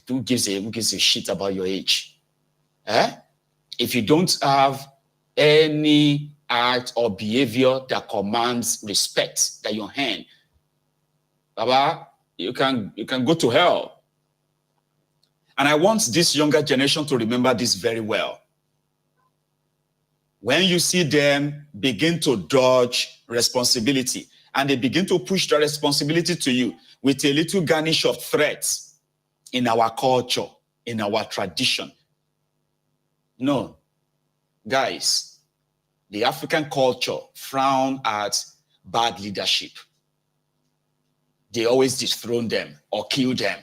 [SPEAKER 3] who gives a shit about your age? If you don't have any act or behavior that commands respect that you earn, Baba, you can go to hell. And I want this younger generation to remember this very well. When you see them begin to dodge responsibility and they begin to push the responsibility to you with a little garnish of threats in our culture, in our tradition. No, guys, the African culture frown at bad leadership. They always dethrone them or kill them.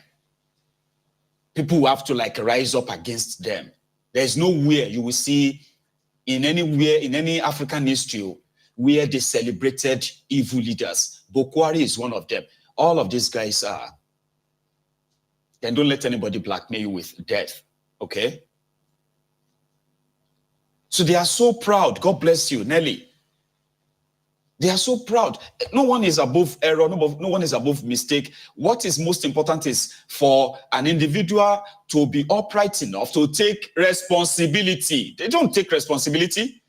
[SPEAKER 3] People who have to rise up against them. There's nowhere you will see in any African history where they celebrated evil leaders. Bokohari is one of them. All of these guys are. Then don't let anybody blackmail you with death, okay? So they are so proud. God bless you, Nelly. They are so proud. No one is above error. No one is above mistake. What is most important is for an individual to be upright enough to take responsibility. They don't take responsibility.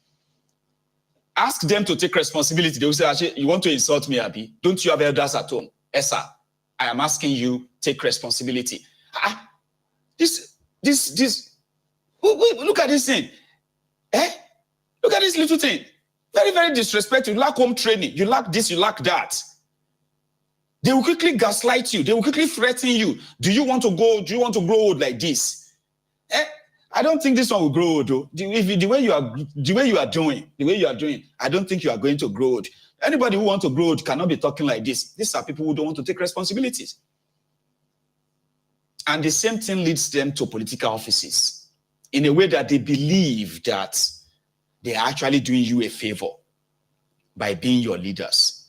[SPEAKER 3] Ask them to take responsibility. They will say, actually, you want to insult me, Abi? Don't you have elders at home? Yes, sir. I am asking you, take responsibility. Look at this thing. Look at this little thing. Very, very disrespectful. You lack home training. You lack this, you lack that. They will quickly gaslight you. They will quickly threaten you. Do you want to grow old like this? I don't think this one will grow old, though. The way you are doing, I don't think you are going to grow old. Anybody who wants to grow old cannot be talking like this. These are people who don't want to take responsibilities. And the same thing leads them to political offices in a way that they believe that they are actually doing you a favor by being your leaders.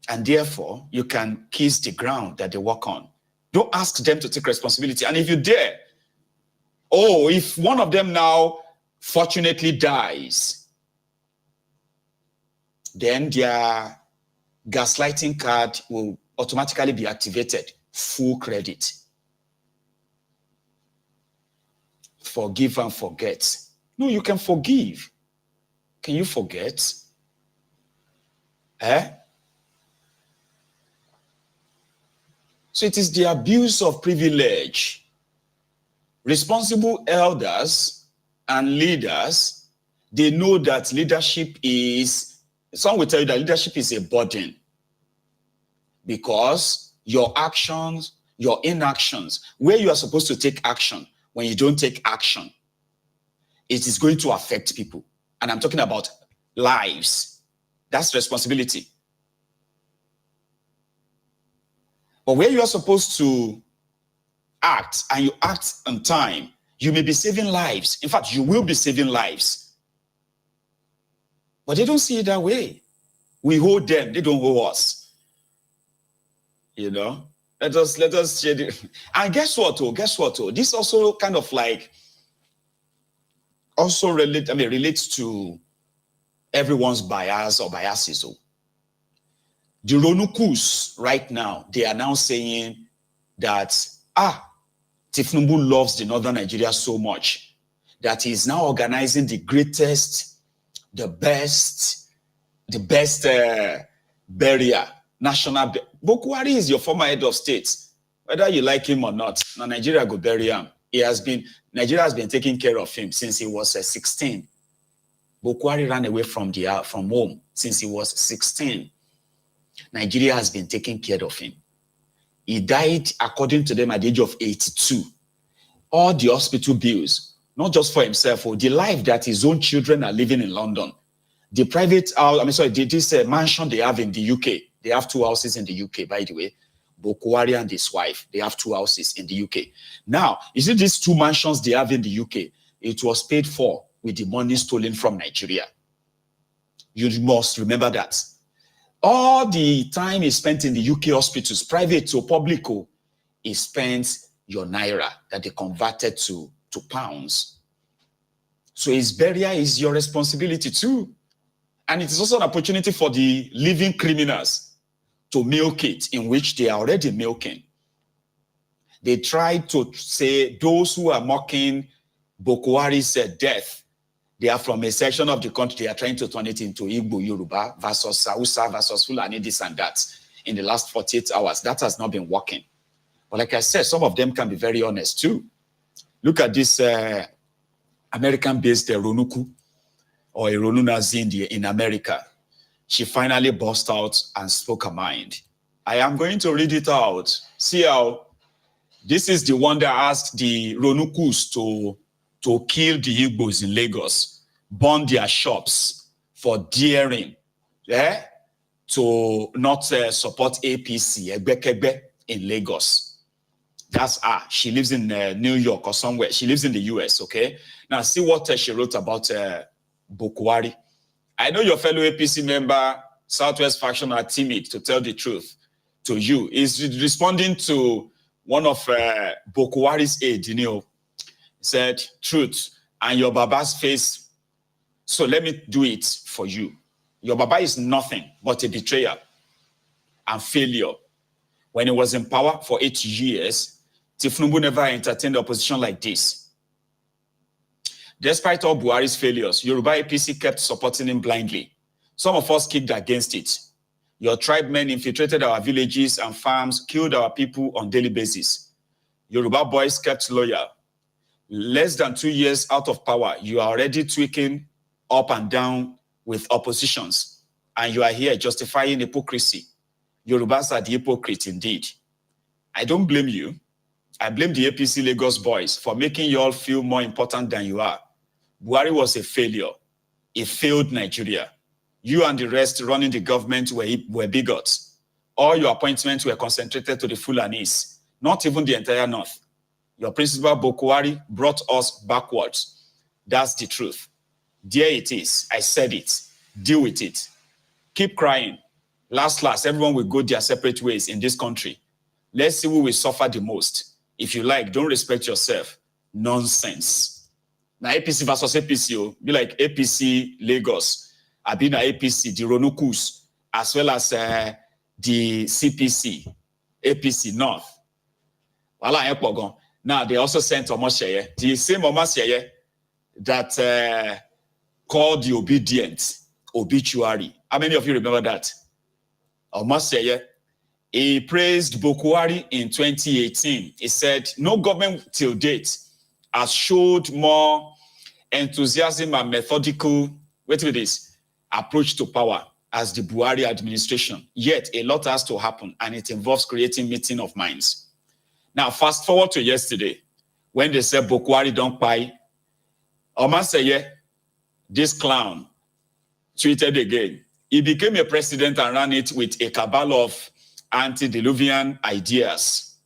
[SPEAKER 3] And therefore, you can kiss the ground that they walk on. Don't ask them to take responsibility. And if you dare, if one of them now fortunately dies, then their gaslighting card will automatically be activated. Full credit. Forgive and forget. No, you can forgive. Can you forget? So it is the abuse of privilege. Responsible elders and leaders, they know that leadership is, some will tell you that leadership is a burden. Because your actions, your inactions, where you are supposed to take action, when you don't take action, it is going to affect people. And I'm talking about lives. That's responsibility. But where you are supposed to act, and you act on time, you may be saving lives. In fact, you will be saving lives. But they don't see it that way. We hold them, they don't hold us. You know? Let us share it. And guess what? This also kind of relates to everyone's bias or biases. The ronukus right now, they are now saying that thiefnubu loves the northern Nigeria so much that he is now organizing the greatest the best barrier, national. Bokohari is your former head of state. Whether you like him or not, now Nigeria go bury him. Nigeria has been taking care of him since he was 16. Bokohari ran away from home since he was 16. Nigeria has been taking care of him. He died, according to them, at the age of 82. All the hospital bills, not just for himself, or the life that his own children are living in London. The private house, this mansion they have in the UK. They have 2 houses in the UK, by the way. Bokohari and his wife, they have 2 houses in the UK. Now, you see these 2 mansions they have in the UK, it was paid for with the money stolen from Nigeria. You must remember that. All the time he spent in the UK hospitals, private or public, he spent your naira that they converted to pounds. So his burial is your responsibility too. And it is also an opportunity for the living criminals to milk it, in which they are already milking. They tried to say those who are mocking Bokohari's death, they are from a section of the country. They are trying to turn it into Igbo, Yoruba versus Hausa versus Fulani, this and that in the last 48 hours. That has not been working. But like I said, some of them can be very honest too. Look at this American-based ronuku or a ronunazi in America. She finally burst out and spoke her mind. I am going to read it out. See how this is the one that asked the ronukus to kill the Igbos in Lagos, burn their shops for daring to not support APC, Egbekegbe, in Lagos. That's she lives in New York or somewhere. She lives in the US, okay? Now see what she wrote about Bokohari. I know your fellow APC member, Southwest faction, are timid to tell the truth to you. He's responding to one of Bokohari's aides, you know, said, truth, and your baba's face. So let me do it for you. Your baba is nothing but a betrayer and failure. When he was in power for 8 years, thiefnubu never entertained the opposition like this. Despite all Buhari's failures, Yoruba APC kept supporting him blindly. Some of us kicked against it. Your tribe men infiltrated our villages and farms, killed our people on a daily basis. Yoruba boys kept loyal. Less than 2 years out of power, you are already tweaking up and down with oppositions, and you are here justifying hypocrisy. Yorubas are the hypocrite indeed. I don't blame you. I blame the APC Lagos boys for making you all feel more important than you are. Buhari was a failure. He failed Nigeria. You and the rest running the government were bigots. All your appointments were concentrated to the Fulanis, not even the entire North. Your principal Bokohari brought us backwards. That's the truth. There it is. I said it. Deal with it. Keep crying. Last, everyone will go their separate ways in this country. Let's see who will suffer the most. If you like, don't respect yourself. Nonsense. Now APC versus APC, be like APC Lagos. I've been APC, the ronukus, as well as the CPC, APC North. Now they also sent Omosheye, the same Omosheye that called the obedient obituary. How many of you remember that? Omosheye, he praised Bokohari in 2018. He said, no government till date has showed more enthusiasm and methodical, approach to power as the Buhari administration. Yet a lot has to happen, and it involves creating meeting of minds. Now, fast forward to yesterday, when they said Bokohari don't buy, Omosheye, this clown, tweeted again. He became a president and ran it with a cabal of antediluvian ideas.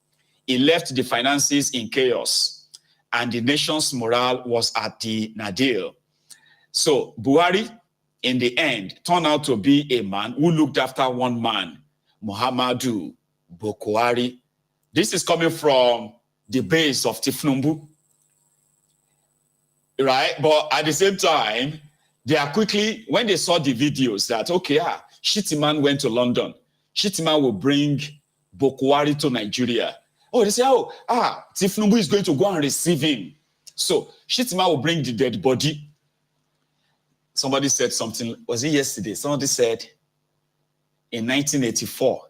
[SPEAKER 3] He left the finances in chaos, and the nation's morale was at the nadir. So Buhari, in the end, turned out to be a man who looked after one man, Muhammadu Bokohari. This is coming from the base of thiefnubu, right? But at the same time, they are quickly, when they saw the videos that, okay, Shettima went to London. Shettima will bring Bokohari to Nigeria. Oh, they say, thiefnubu is going to go and receive him. So Shettima will bring the dead body. Somebody said something, was it yesterday? Somebody said in 1984,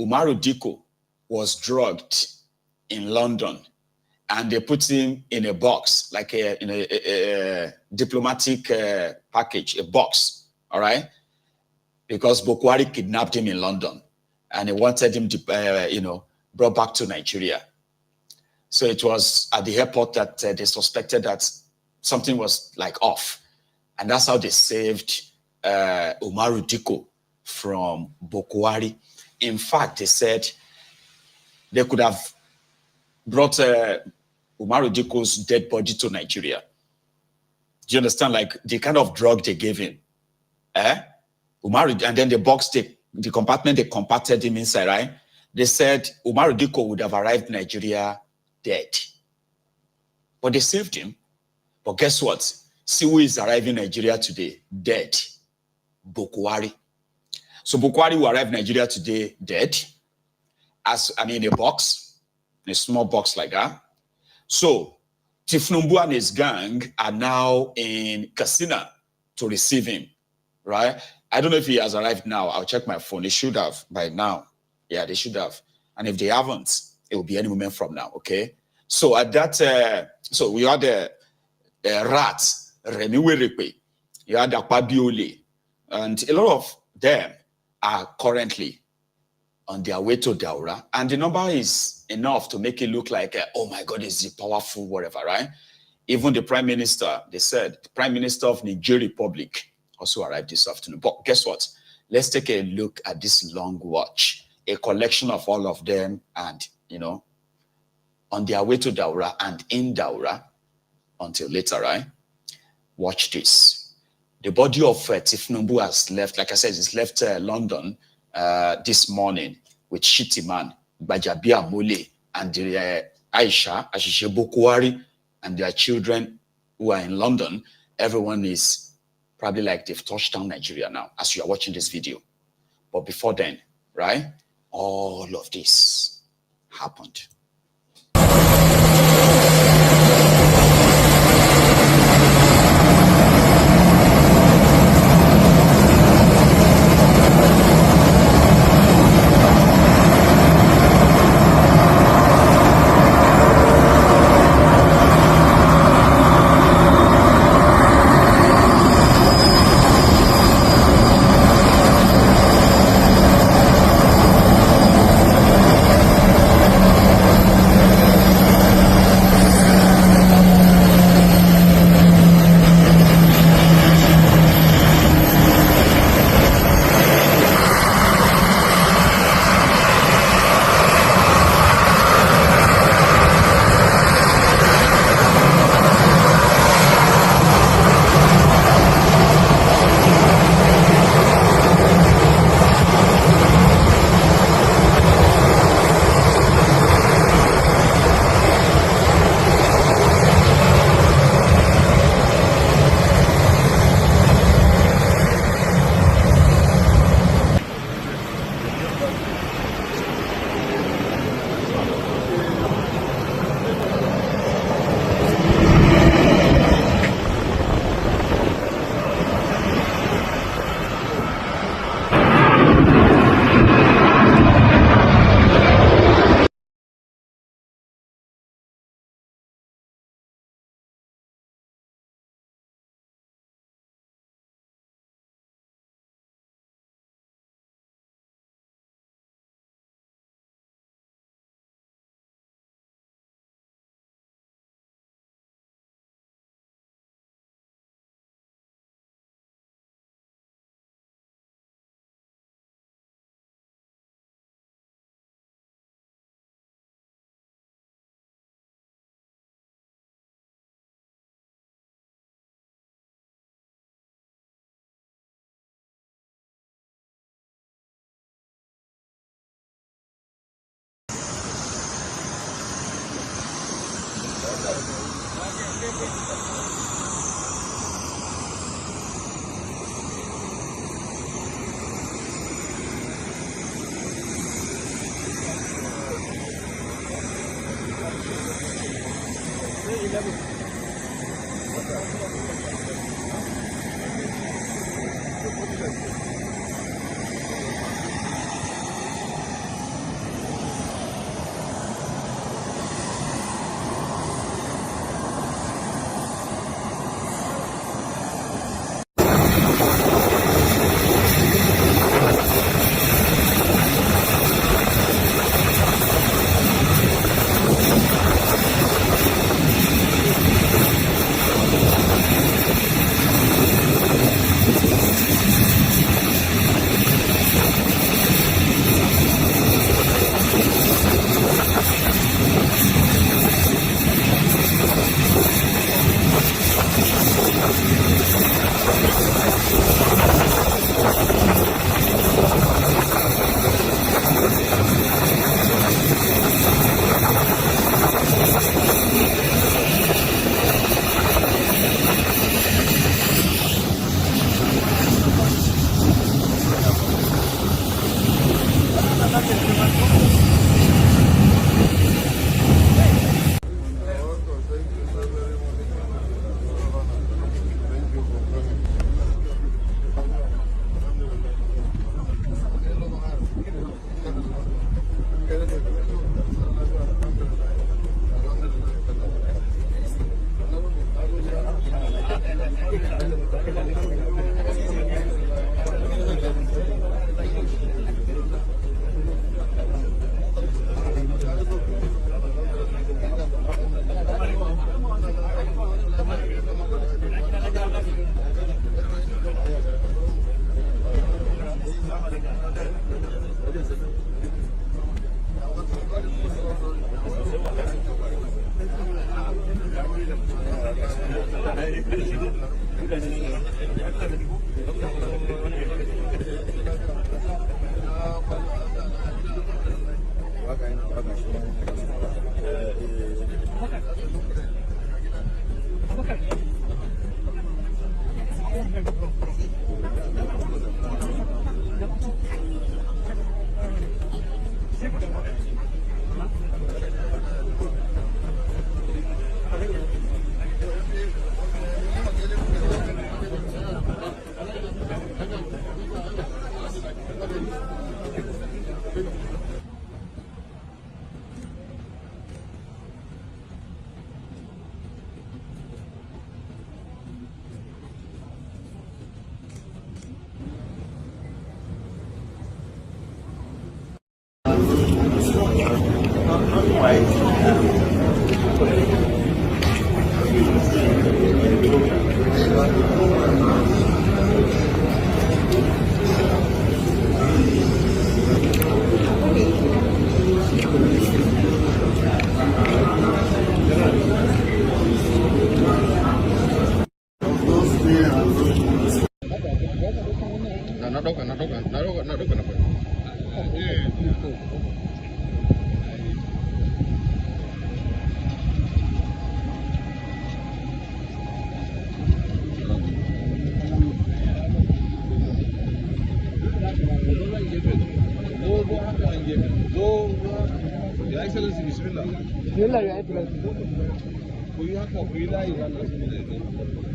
[SPEAKER 3] Umaru Diko was drugged in London and they put him in a box, like in a diplomatic package, a box, all right? Because Bokohari kidnapped him in London and he wanted him to, brought back to Nigeria. So it was at the airport that they suspected that something was like off. And that's how they saved Umaru Diko from Bokohari. In fact, they said they could have brought Umaru Diko's dead body to Nigeria. Do you understand? Like the kind of drug they gave him. Umaru, and then the box, the compartment they compacted him inside, right? They said Umaru Diko would have arrived in Nigeria dead. But they saved him. But guess what? See who is arriving in Nigeria today? Dead. Bokohari. So Bokohari will arrive in Nigeria today dead. In a box, in a small box like that. So thiefnubu and his gang are now in Katsina to receive him, right? I don't know if he has arrived now. I'll check my phone. They should have by now. Yeah, they should have. And if they haven't, it will be any moment from now, okay? So at that, so we had the rat, Reniwerepe, you had Akpabiole, and a lot of them are currently on their way to Daura, and the number is enough to make it look like, oh my God, is he powerful, whatever, right? Even the Prime Minister, they said, the Prime Minister of Niger Republic also arrived this afternoon. But guess what? Let's take a look at this long watch, a collection of all of them, and, on their way to Daura and in Daura until later, right? Watch this. The body of thiefnubu has left, like I said, it's left London this morning with Shettima, Akpabiole, and Aisha, Ashishe Bokohari, and their children who are in London. Everyone is probably like they've touched down Nigeria now as you are watching this video. But before then, right, all of this happened.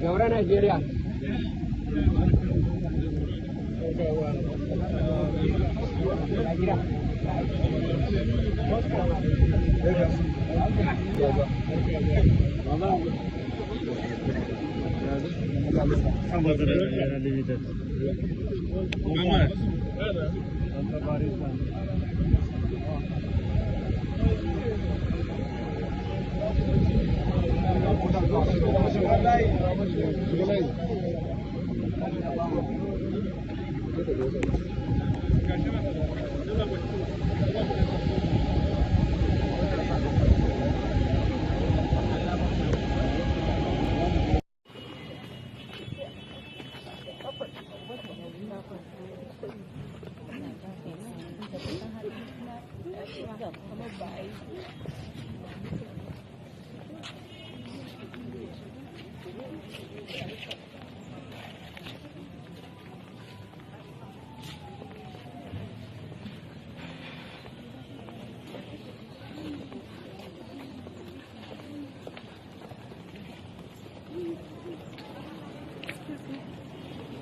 [SPEAKER 11] Daura Nigeria.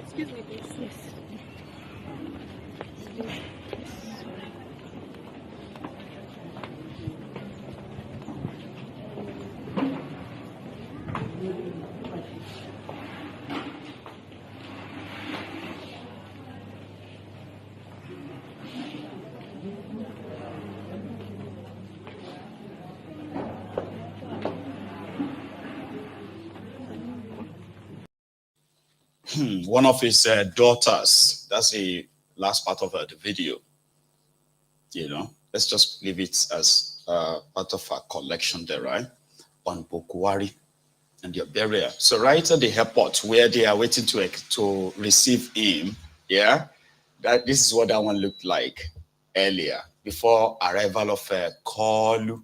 [SPEAKER 12] Excuse me, please. Yes.
[SPEAKER 3] One of his daughters, that's the last part of the video, let's just leave it as part of our collection there, right? On Bokohari and their burial. So right at the airport where they are waiting to receive him, this is what that one looked like earlier, before arrival of Koolu.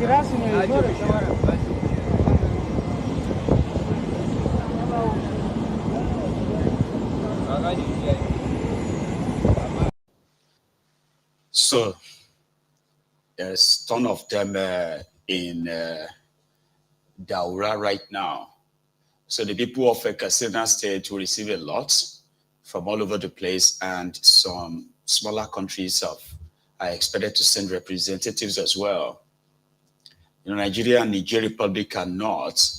[SPEAKER 3] So there's a ton of them in Daura right now. So the people of Katsina State will receive a lot from all over the place, and some smaller countries are expected to send representatives as well. Nigeria and Niger Republic are not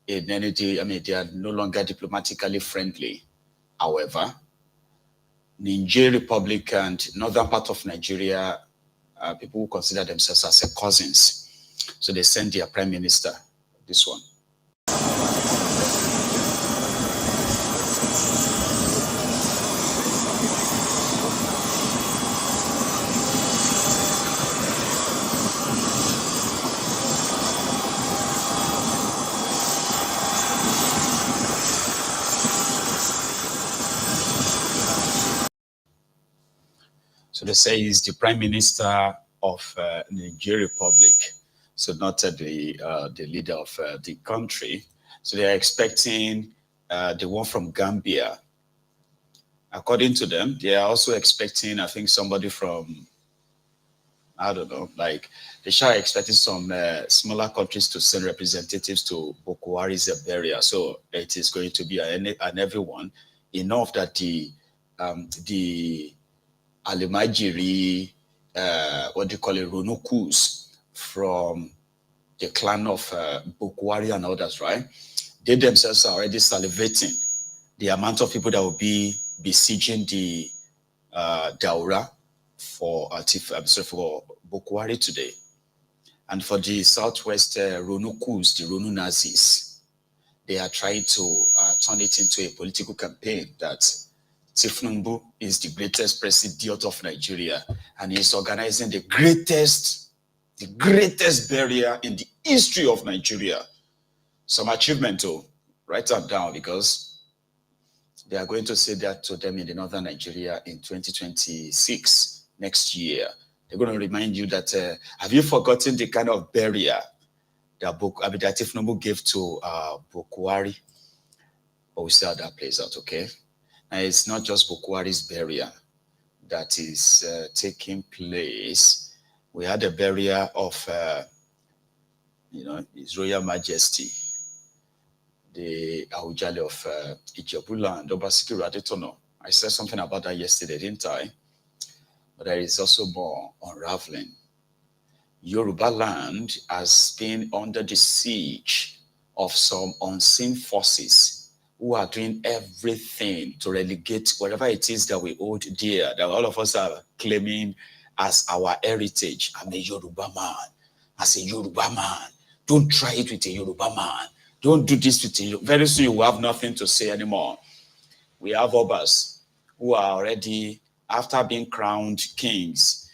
[SPEAKER 3] in any day, they are no longer diplomatically friendly. However, Niger Republic and northern part of Nigeria, people who consider themselves as cousins. So they send their prime minister, this one. So they say he's the prime minister of Niger Republic, so not the leader of the country. So they are expecting the one from Gambia. According to them, they are also expecting, I think, somebody from, I don't know, like they are expecting some smaller countries to send representatives to Bokohari's area. So it is going to be an everyone, enough that the Alimajiri, what do you call it, ronukus from the clan of Bokohari and others, right? They themselves are already salivating the amount of people that will be besieging the Daura for Bokohari today. And for the Southwest ronukus, the Ronu Nazis, they are trying to turn it into a political campaign that thiefnubu is the greatest president of Nigeria, and he's organizing the greatest burial in the history of Nigeria. Some achievement to write that down, because they are going to say that to them in the northern Nigeria in 2026, next year. They're going to remind you that, have you forgotten the kind of burial that thiefnubu gave to Bokohari? But we see how that plays out, okay? And it's not just Bokohari's burial that is taking place. We had a burial of, His Royal Majesty, the Awujale of Ijebuland, Obasikiru Adetono. I said something about that yesterday, didn't I? But there is also more unraveling. Yoruba land has been under the siege of some unseen forces who are doing everything to relegate whatever it is that we hold dear, that all of us are claiming as our heritage. I'm a Yoruba man. As a Yoruba man, don't try it with a Yoruba man. Don't do this with a. Very soon you will have nothing to say anymore. We have Obas who are already, after being crowned kings,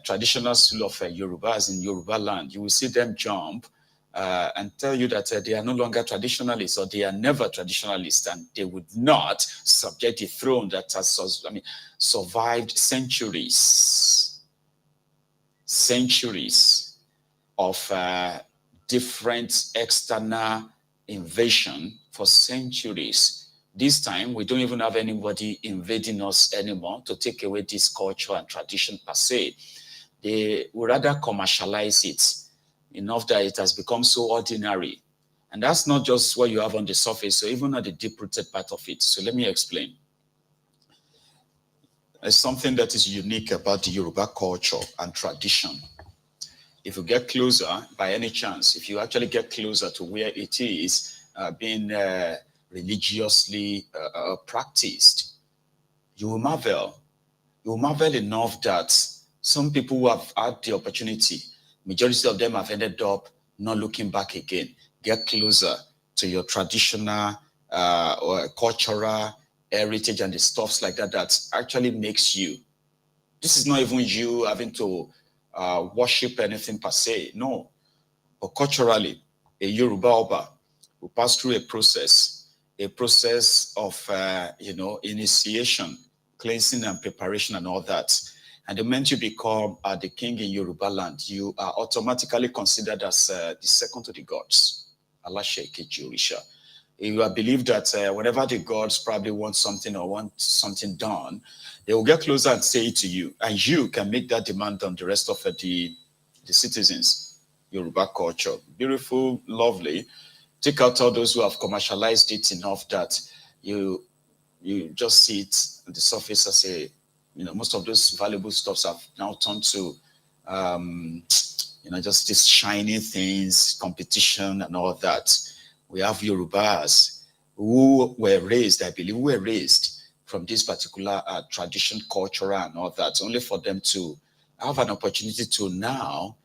[SPEAKER 3] traditional school of Yorubas in Yoruba land, you will see them jump and tell you that they are no longer traditionalists, or they are never traditionalists, and they would not subject the throne that has survived centuries of different external invasion for centuries. This time, we don't even have anybody invading us anymore to take away this culture and tradition per se. They would rather commercialize it enough that it has become so ordinary. And that's not just what you have on the surface, so even at the deep-rooted part of it. So let me explain. There's something that is unique about the Yoruba culture and tradition. If you get closer, by any chance, if you actually get closer to where it is being religiously practiced, you will marvel. You will marvel enough that some people who have had the opportunity, majority of them have ended up not looking back again. Get closer to your traditional or cultural heritage and the stuffs like that that actually makes you. This is not even you having to worship anything per se, no. But culturally, a Yoruba Oba will pass through a process of, initiation, cleansing and preparation and all that. And the moment you become the king in Yoruba land, you are automatically considered as the second to the gods. Allah Sheikh Jurisha. You are believed that whenever the gods probably want something or want something done, they will get closer and say it to you. And you can make that demand on the rest of the citizens. Yoruba culture. Beautiful, lovely. Take out all those who have commercialized it enough that you just see it on the surface as a, most of those valuable stuffs have now turned to, just these shiny things, competition and all that. We have Yorubas who were raised, I believe, from this particular tradition, culture and all that, only for them to have an opportunity to now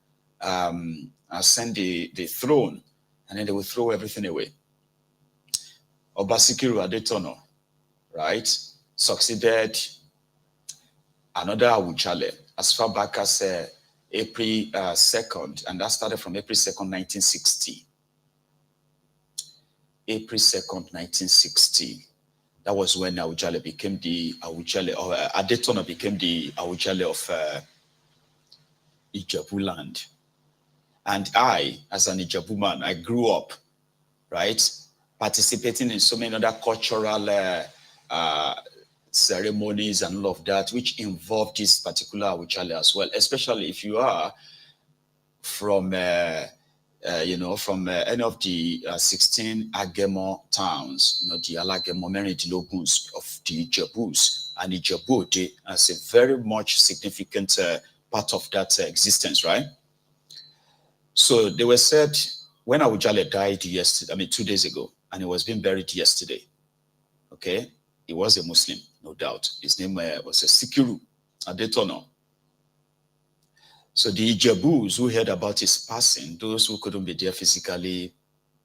[SPEAKER 3] ascend the throne, and then they will throw everything away. Obasikiru Adetono, right, succeeded another Awujale as far back as April 2nd, and that started from April 2nd, 1960. April 2nd, 1960. That was when Awujale became the Awujale, or Adetono became the Awujale of Ijebu land. And I, as an Ijebu man, I grew up, right, participating in so many other cultural ceremonies and all of that, which involved this particular Awujale as well, especially if you are from, from any of the 16 Agemo towns, the Alagemo Meridiloguns of the Ijebus, and Ijebu as a very much significant part of that existence, right? So they were said, when Awujale died yesterday, 2 days ago, and he was being buried yesterday, okay? He was a Muslim, no doubt. His name was Sikiru Adetono. So the Ijebus who heard about his passing, those who couldn't be there physically,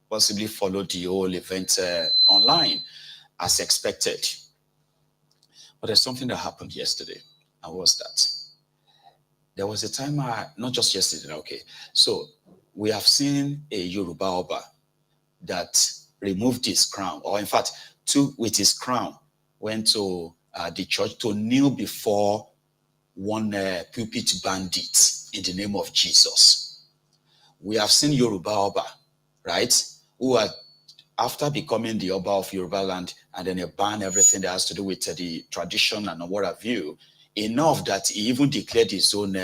[SPEAKER 3] possibly followed the whole event online as expected. But there's something that happened yesterday. And what was that? There was a time, not just yesterday, okay. So we have seen a Yoruba Oba that removed his crown, or in fact, with his crown, went to the church to kneel before one pulpit bandit in the name of Jesus. We have seen Yoruba Oba, right, who are, after becoming the Oba of Yoruba land, and then they ban everything that has to do with the tradition and what have you, enough that he even declared his own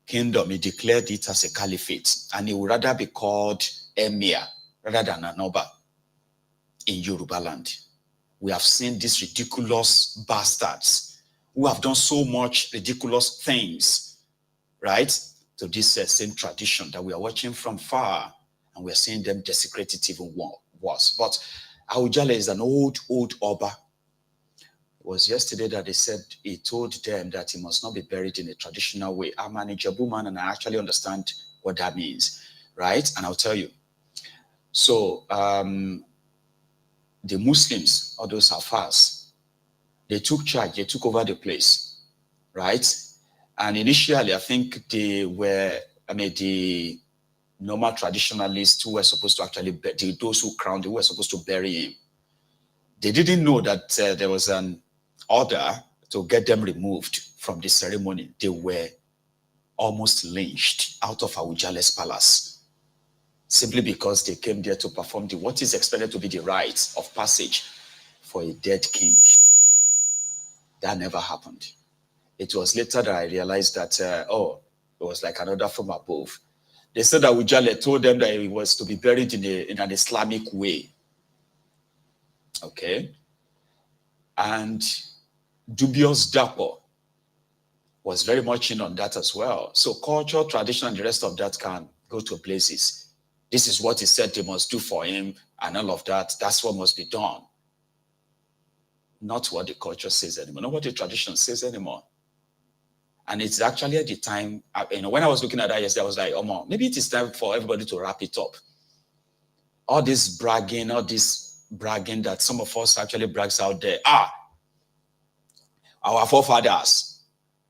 [SPEAKER 3] kingdom. He declared it as a caliphate, and he would rather be called Emir rather than an Oba in Yoruba land. We have seen these ridiculous bastards who have done so much ridiculous things, right, to this same tradition that we are watching from far, and we are seeing them desecrate it even worse. But Awujale is an old Oba. It was yesterday that they said he told them that he must not be buried in a traditional way. I'm an Ijebu man, and I actually understand what that means, right? And I'll tell you. So the Muslims, or those Afars, they took charge, they took over the place, right? And initially, I think they were, the normal traditionalists who were supposed to actually, those who crowned, who were supposed to bury him. They didn't know that there was an order to get them removed from the ceremony. They were almost lynched out of Awujale's palace, simply because they came there to perform what is expected to be the rites of passage for a dead king. That never happened. It was later that I realized that, it was like another from above. They said that Awujale told them that he was to be buried in an Islamic way. Okay? And Dubious Dapo was very much in on that as well. So culture, tradition, and the rest of that can go to places. This is what he said they must do for him, and all of that. That's what must be done. Not what the culture says anymore, not what the tradition says anymore. And it's actually at the time, when I was looking at that yesterday, I was like, oh, maybe it is time for everybody to wrap it up. All this bragging that some of us actually brags out there. Our forefathers,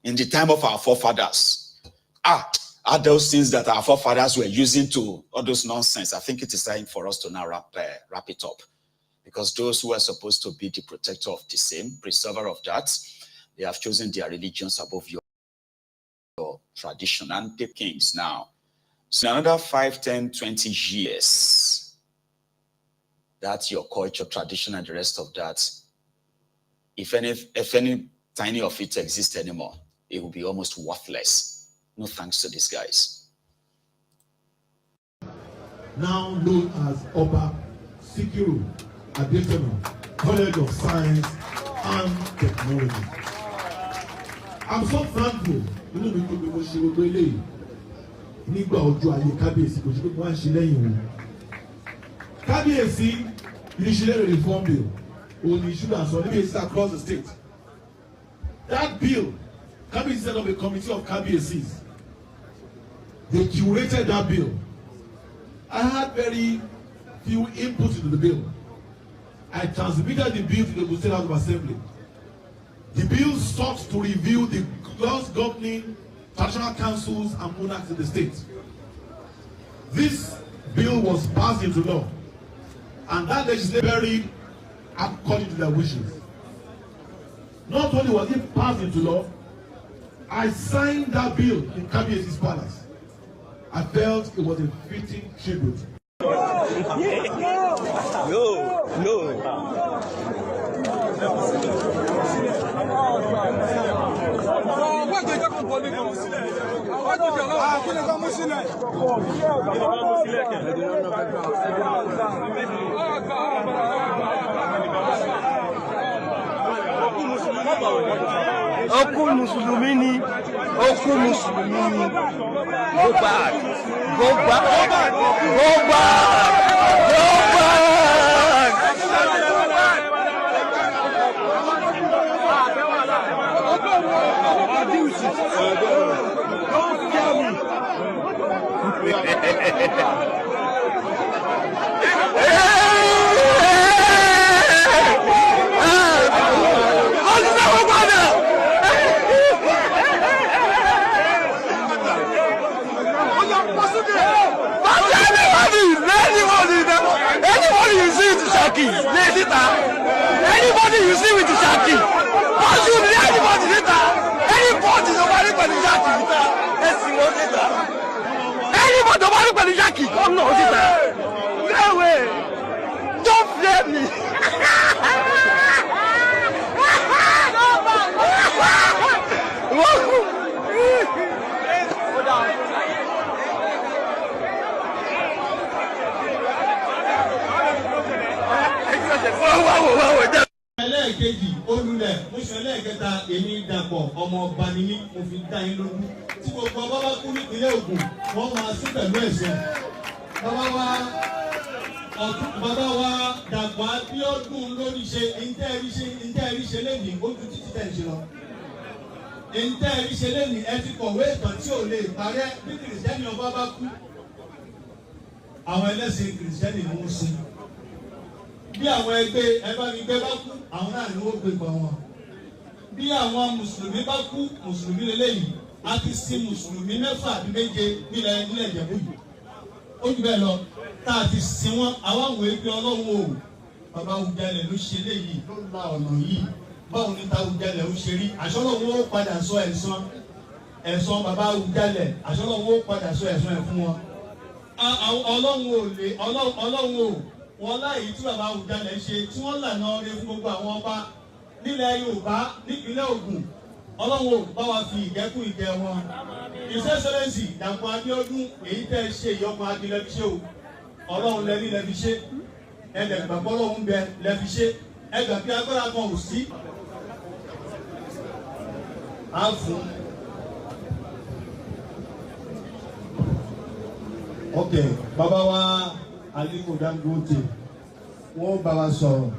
[SPEAKER 3] in the time of our forefathers, are those things that our forefathers were using to all those nonsense. I think it is time for us to now wrap it up, because those who are supposed to be the protector of the same, preserver of that, They have chosen their religions above your tradition. And the kings now. So another 5, 10, 20 years, that's your culture, tradition, and the rest of that. If any tiny of it exists anymore, it will be almost worthless. No thanks to these guys.
[SPEAKER 11] Now known as Oba Sikiru Adetona, College of Science and Technology. I'm so thankful. You know, because we were really nígbà ọjọ́ ayé kábíyèsí kò ṣe pé wọ́n ṣe lẹ́yìn wọn. Kábíyèsí initially reform bill only issue and so maybe across the state. That bill, kábíyèsí set up a committee of kábíyèsís. They curated that bill. I had very few inputs into the bill. I transmitted the bill to the State House of Assembly. The bill sought to review the laws governing traditional councils and monarchs in the state. This bill was passed into law, and that legislation varied according to their wishes. Not only was it passed into law, I signed that bill in Kabiyesi's palace. I felt it was a fitting tribute.
[SPEAKER 2] Oku Muslimini, Oku Muslimini, go back, go back, go back, go back. Don't scare me. Anybody you see with the Shaki, anybody you see with the Shaki, anybody later, anybody nobody but the Shaki, anybody nobody but the Shaki, come no later. No way, don't fear me.
[SPEAKER 12] ẹlẹ́ẹ̀kejì olùlẹ̀ oṣù ẹlẹ́ẹ̀kẹta èmi dàpọ̀ ọmọ ọba ni mí mo fi dá yín lógún tí gbogbo ọba bá kú nípínlẹ̀ Ògùn wọ́n máa sí pẹ̀lú ẹ̀sùn bàbá wa Dàpọ̀ Abíọ́dún lórí ṣe ntẹ́ẹ̀rí ṣe lẹ́yìn ojú títí tẹ̀ ṣe lọ ntẹ́ẹ̀rí ṣe lẹ́yìn ẹ ti kọ̀wé ìtàn tí ò lè parẹ́ bí kìrìsìtẹ́nì ọba bá kú àwọn ẹlẹ́sìn kìrìsìtẹ́nì ni wọ́n sìn. Bí àwọn ẹgbẹ́ ẹbánigbe bá kú àwọn náà ni wọ́n gbé pa wọn. Bí àwọn mùsùlùmí bá kú mùsùlùmí lélẹ́yìn a ti sin mùsùlùmí 6 àbí 7 nílẹ̀ Ìjẹ̀bú yìí. Ó jù bẹ́ẹ̀ lọ tá a ti sin wọn àwọn àwọn ẹgbẹ́ Ọlọ́run o bàbá Awùjalẹ̀ ló ṣe léyìí ló la ọ̀nà yìí báwo ni ta Awùjalẹ̀ ó ṣe rí àṣọlọ́wọ́ ó padà sọ ẹ̀san bàbá Awùjalẹ̀ àṣọlọ́wọ́ ó padà sọ ẹ̀san ẹ̀ fún wọn. Ọlọ́run o wọn láyé tí bàbá Awùjalẹ̀ ṣe tí wọ́n lànà ọrẹ fún gbogbo àwọn ọba nílẹ̀ Yorùbá nípínlẹ̀ Ògùn Ọlọ́run ò bá wa fi ìgẹ́kùn ìgẹ́ wọn. His Excellency Dàpọ̀ Abíọ́dún èyí tẹ́ ṣe ìyọkùn adìlẹ̀ fi ṣe o Ọlọ́run lẹ́ni lẹ́fi ṣe ẹ̀ẹ́dẹ̀gbàgbọ́ Ọlọ́run bẹ lẹ́fi ṣe ẹgbà bí agbára kan ò sí. Á fún ok bàbá wa Aliko Dangote wọ́n bá wa sọ̀rọ̀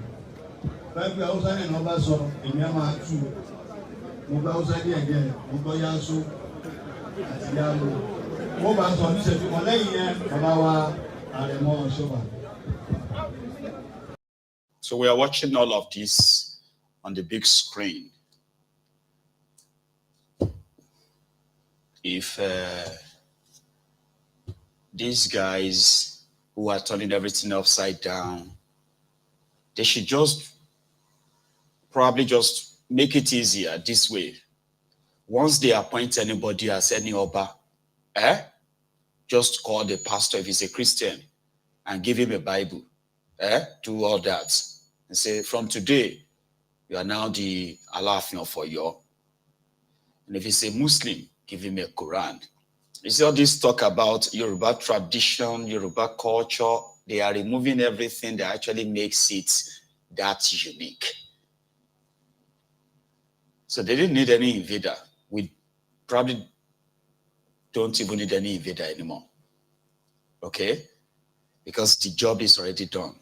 [SPEAKER 12] báyìí pé Hausa ní ọba sọ̀rọ̀ èmi á máa tú mo bá Hausa díẹ̀ díẹ̀ mo gbọ́ Yáṣó àti Yálo wọ́n bá sọ̀rọ̀ níṣẹ́jú wọn lẹ́yìn yẹn bàbá wa Àrẹ̀mọ Ọ̀ṣọ́bà.
[SPEAKER 3] So we are watching all of this on the big screen. If these guys who are turning everything upside down, they should probably just make it easier this way. Once they appoint anybody as any Oba, just call the pastor if he's a Christian and give him a Bible. Do all that. And say, from today, you are now the Alaafin of Oyo. And if he's a Muslim, give him a Quran. You see all this talk about Yoruba tradition, Yoruba culture, they are removing everything that actually makes it that unique. So they didn't need any invader. We probably don't even need any invader anymore. Okay? Because the job is already done.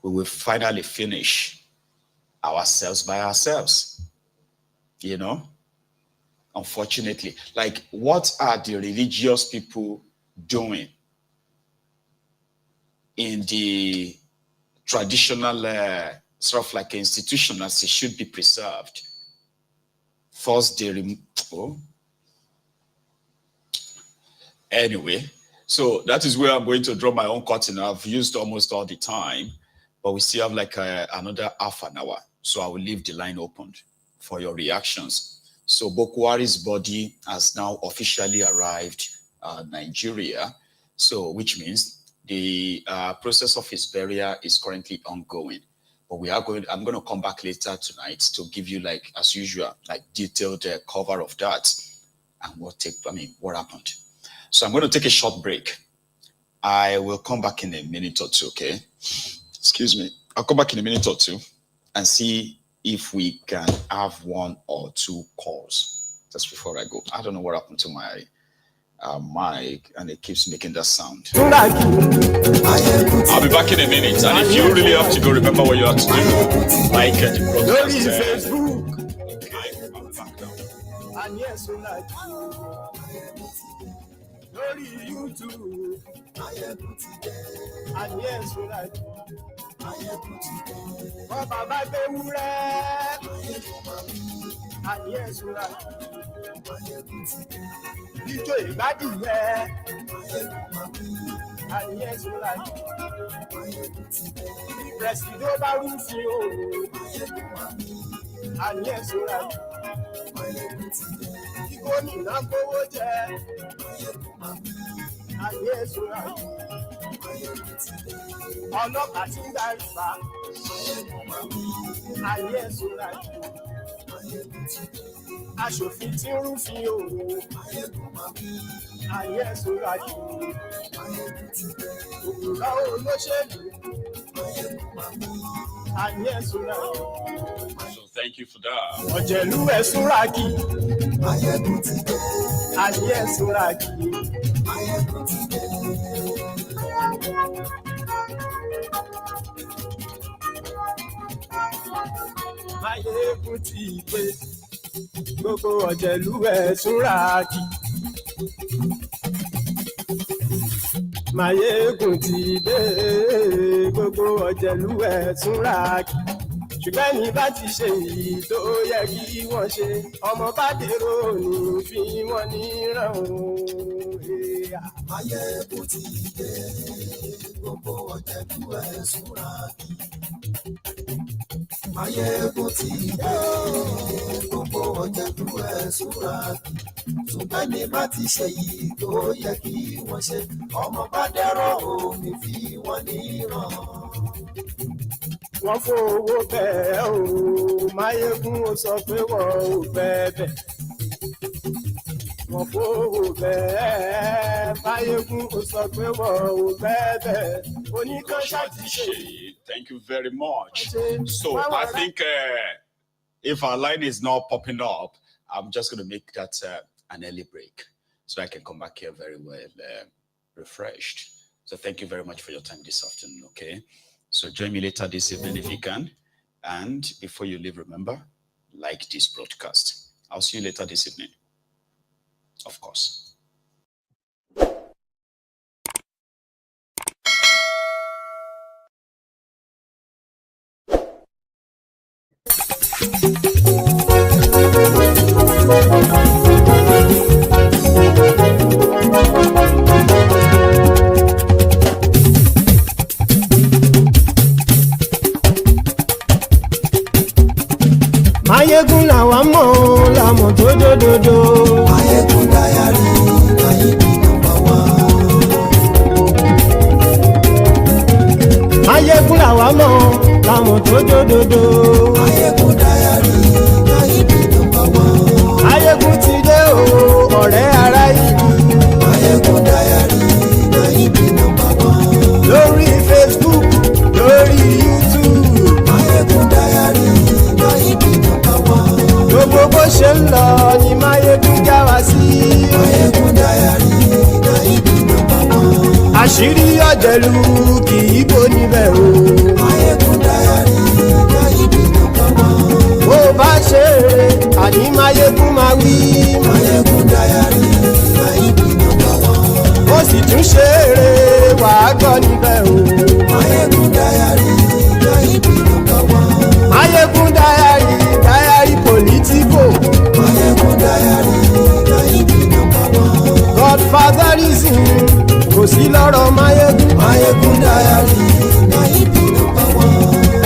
[SPEAKER 3] We will finally finish ourselves by ourselves. You know? Unfortunately. Like, what are the religious people doing in the traditional sort of like institution as it should be preserved? First, anyway, so that is where I'm going to draw my own curtain. I've used almost all the time, but we still have like another half an hour. So I will leave the line open for your reactions. So Bokohari's body has now officially arrived Nigeria. So which means the process of his burial is currently ongoing. But I'm going to come back later tonight to give you, like, as usual, like detailed cover of that and what happened. So I'm going to take a short break. I will come back in a minute or two, okay? Excuse me. I'll come back in a minute or two and see if we can have one or two calls just before I go. I don't know what happened to my mic, and it keeps making that sound. I'll be back in a minute, and if you really have to go, remember what you have to do. Like the broadcast. I'll be back now.
[SPEAKER 2] And yes, we like YouTube. And yes, we like Baba and yes, we like DJ Badi, and yes, we like President Barufio, and yes, we like Igoni Namboje, and yes, we like ọlọ́pàá tí ń darí fa ayé ẹ̀sùn láì aṣòfin tí ń rúfin òwò ayé ẹ̀sùn láì òwúrọ̀ olóṣèlú ayé ẹ̀sùn láì.
[SPEAKER 3] So thank you for that.
[SPEAKER 2] ọ̀jẹ̀lú ẹ̀sùn ràkì ayé ẹ̀sùn ràkì. Máyégún ti dé, gbogbo ọ̀jẹ̀lú ẹ̀sùn ràkì. Máyégún ti dé, gbogbo ọ̀jẹ̀lú ẹ̀sùn ràkì. Ṣùgbọ́n ní bá ti ṣe èyí tó yẹ kí wọ́n ṣe, ọmọ bá dèrò ní fi wọ́n níran o. Máyégún ti dé, gbogbo ọ̀jẹ̀lú ẹ̀sùn ràkì. Máyégún ti dé, gbogbo ọ̀jẹ̀lú ẹ̀sùn ràkì. Ṣùgbọ́n ní bá ti ṣe èyí tó yẹ kí wọ́n ṣe, ọmọ bá dèrò ní fi wọ́n níran. Wọ́n fowó bẹ́ẹ̀ o, Máyégún ó sọ pé wọ́n ò bẹ́ẹ̀. Wọ́n fowó bẹ́ẹ̀, Máyégún ó sọ pé wọ́n ò bẹ́ẹ̀. Oníkanṣá ti ṣe.
[SPEAKER 3] Thank you very much. So I think if our line is not popping up, I'm just going to make that an early break so I can come back here very well refreshed. So thank you very much for your time this afternoon, okay? So join me later this evening if you can. And before you leave, remember, like this broadcast. I'll see you later this evening. Of course.
[SPEAKER 2] ọ̀jẹ̀lú kì í bó níbẹ̀ o. Máyégún Diary Nayibi #1. Bó bá ṣe eré àní Máyégún máa wí. Máyégún Diary Nayibi #1. Ó sì tún ṣe eré wàá gbọ́ níbẹ̀ o. Máyégún Diary Nayibi #1. Máyégún Diary political. Máyégún Diary Nayibi #1. Godfatherism kò sí lọ́rọ̀ Máyégún. Máyégún Diary Nayibi #1.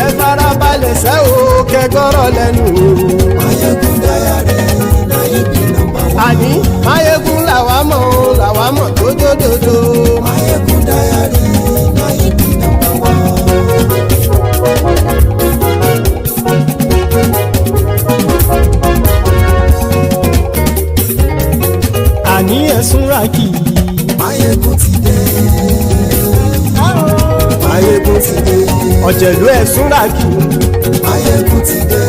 [SPEAKER 2] Ẹ farabalẹ̀ sẹ́ o kẹgọ́rọ̀ lẹ́nu o. Máyégún Diary Nayibi #1. Àní Máyégún làwa mọ̀ tó dódòdó. Máyégún Diary Nayibi #1. Àní ẹ̀sùn ràkì. Máyégún ti dé. Máyégún ti dé. Ọ̀jẹ̀lú ẹ̀sùn ràkì. Máyégún ti dé.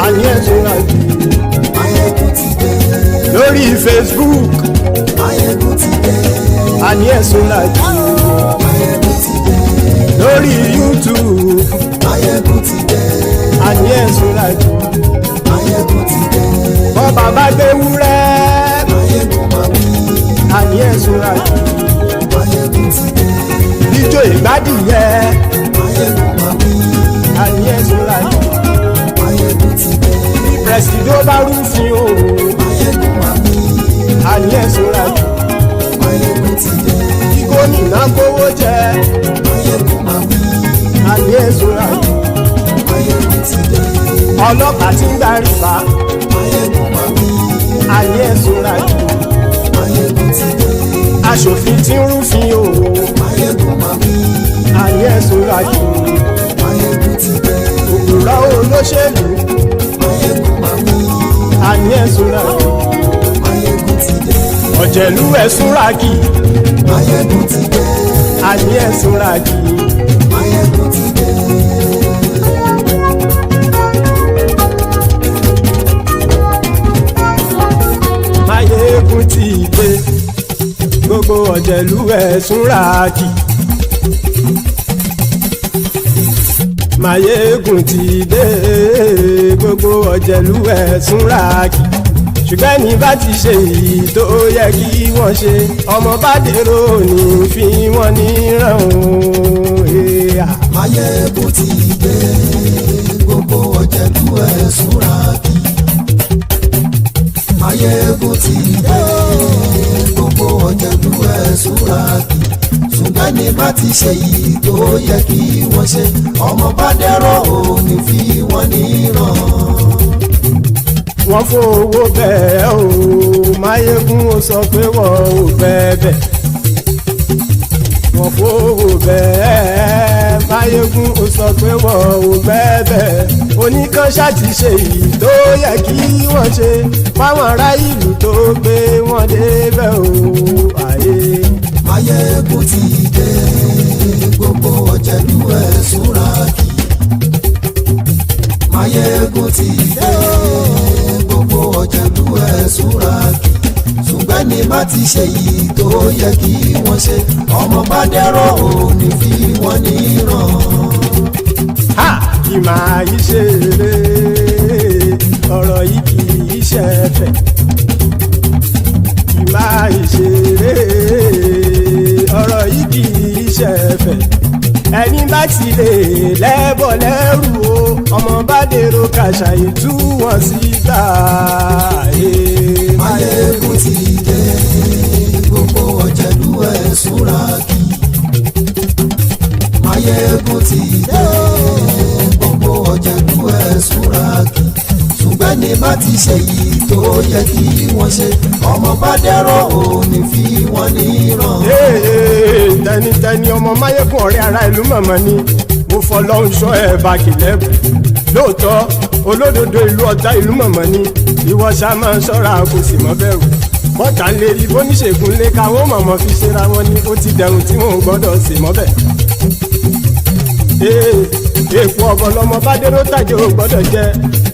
[SPEAKER 2] Àní ẹ̀sùn ràkì. Máyégún ti dé. Lórí Facebook. Máyégún ti dé. Àní ẹ̀sùn ràkì. Máyégún ti dé. Lórí YouTube. Máyégún ti dé. Àní ẹ̀sùn ràkì. Máyégún ti dé. Bọ́ bàbá gbé wúrẹ́. Àní ẹ̀sùn ràkì. Máyégún ti dé. Ijó ìgbádìyẹ. Máyégún máa wí. Àní ẹ̀sùn ràkì. Máyégún ti dé. Pẹ̀sìdó bá rúfin o. Máyégún máa wí. Àní ẹ̀sùn ràkì. Máyégún ti dé. Kí gómìnà kówó jẹ. Máyégún máa wí. Àní ẹ̀sùn ràkì. Máyégún ti dé. Ọlọ́pàá tí ń darí bá. Máyégún máa wí. Àní ẹ̀sùn ràkì. Máyégún ti dé. Aṣòfin tí ń rúfin o. Máyégún máa wí. Àní ẹ̀sùn ràkì. Máyégún ti dé. Òpùrọ́ olóṣèlú. Máyégún máa wí. Àní ẹ̀sùn ràkì. Máyégún ti dé. Ọ̀jẹ̀lú ẹ̀sùn ràkì. Máyégún ti dé. Àní ẹ̀sùn ràkì. Máyégún ti dé. Máyégún ti dé. Gbogbo ọ̀jẹ̀lú ẹ̀sùn ràkì. Máyégún ti dé. Gbogbo ọ̀jẹ̀lú ẹ̀sùn ràkì. Ṣùgbọ́n ní bá ti ṣe èyí tó yẹ kí wọ́n ṣe, ọmọ bá dèrò ní fi wọ́n níran o. Máyégún ti dé. Gbogbo ọ̀jẹ̀lú ẹ̀sùn ràkì. Máyégún ti dé. Gbogbo ọ̀jẹ̀lú ẹ̀sùn ràkì. Ṣùgbọ́n ní bá ti ṣe yìí tó yẹ kí wọ́n ṣe, ọmọ bá dẹ́rọ̀ ò ní fi wọ́n níran. Wọ́n fowó bẹ́ẹ̀ o. Máyégún ó sọ pé wọ́n ò bẹ́ẹ̀. Wọ́n fowó bẹ́ẹ̀. Máyégún ó sọ pé wọ́n ò bẹ́ẹ̀. Oníkan ṣáàtì ṣe èyí tó yẹ kí wọ́n ṣe fáwọn ará ìlú tó gbé wọn débẹ̀ o. Ayé. Máyégún ti dé. Gbogbo ọ̀jẹ̀lú ẹ̀sùn ràkì. Máyégún ti dé. Gbogbo ọ̀jẹ̀lú ẹ̀sùn ràkì. Ṣùgbọ́n ní bá ti ṣe yìí tó yẹ kí wọ́n ṣe, ọmọ bá dẹ́rọ̀ ò ní fi wọ́n níran. Kì máa yí ṣe eré, ọ̀rọ̀ yìí kì í ṣe ẹ̀fẹ̀. Kì máa yí ṣe eré, ọ̀rọ̀ yìí kì í ṣe ẹ̀fẹ̀. Ẹni bá ti lè lẹ́bọ̀ lẹ́rù o, ọmọ bá dèrò kàṣà ìtú wọn síta. Máyégún ti dé. Gbogbo ọ̀jẹ̀lú ẹ̀sùn ràkì. Máyégún ti dé. Gbogbo ọ̀jẹ̀lú ẹ̀sùn ràkì. Ṣùgbọ́n ní bá ti ṣe yìí tó yẹ kí wọ́n ṣe, ọmọ bá dẹ́rọ̀ ò ní fi wọ́n níran. Tẹnitẹni ọmọ Máyégún ọ̀rẹ́ ara ìlú mọ̀mọ́ ni. Mo fọlọ́run ṣọ́ ẹ̀ bá kìlẹ́bù. Lóòótọ́ olódodo ìlú ọ̀tá ìlú mọ̀mọ́ ni. Ìwọ ṣá máa ń ṣọ́ra kò sì mọ́ bẹ̀rù. Bọ́tà ń lè rí bóníṣègùn lé káwọn mọ̀mọ́ fi ṣera wọn ni. Ó ti dẹrùn tí wọn ò gbọ́dọ̀ sì mọ́ bẹ̀. Èèpo ọ̀bọ lọmọ bá dérò tàjẹ́ ò gbọ́dọ̀ jẹ́.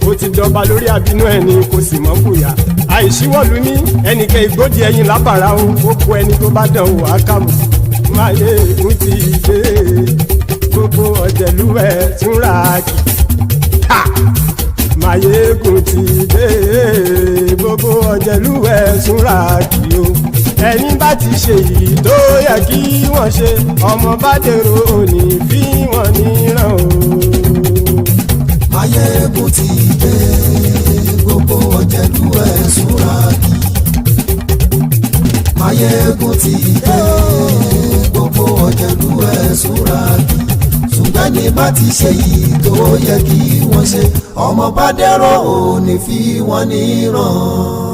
[SPEAKER 2] Ó ti dọba lórí àbínú ẹni kò sì mọ́ bùyà. Àìsíwọ̀lú ní ẹnìkẹ́ ìgbódì ẹyin lábàrá o. Ó kó ẹni tó bá dán wò á kàmù.
[SPEAKER 13] Máyégún ti dé gbogbo ọ̀jẹ̀lú ẹ̀ túnra kì. Máyégún ti dé gbogbo ọ̀jẹ̀lú ẹ̀ túnra kì o. Ẹni bá ti ṣe èyí tó yẹ kí wọ́n ṣe ọmọ bá dèrò òní fi wọ́n níran o.
[SPEAKER 14] Máyégún ti dé gbogbo ọ̀jẹ̀lú ẹ̀ túnra kì. Máyégún ti dé gbogbo ọ̀jẹ̀lú ẹ̀ túnra kì. Ṣùgbọ́n ní bá ti ṣe yìí tó yẹ kí wọ́n ṣe ọmọ bá dẹ̀rọ̀ òní fi wọ́n níran.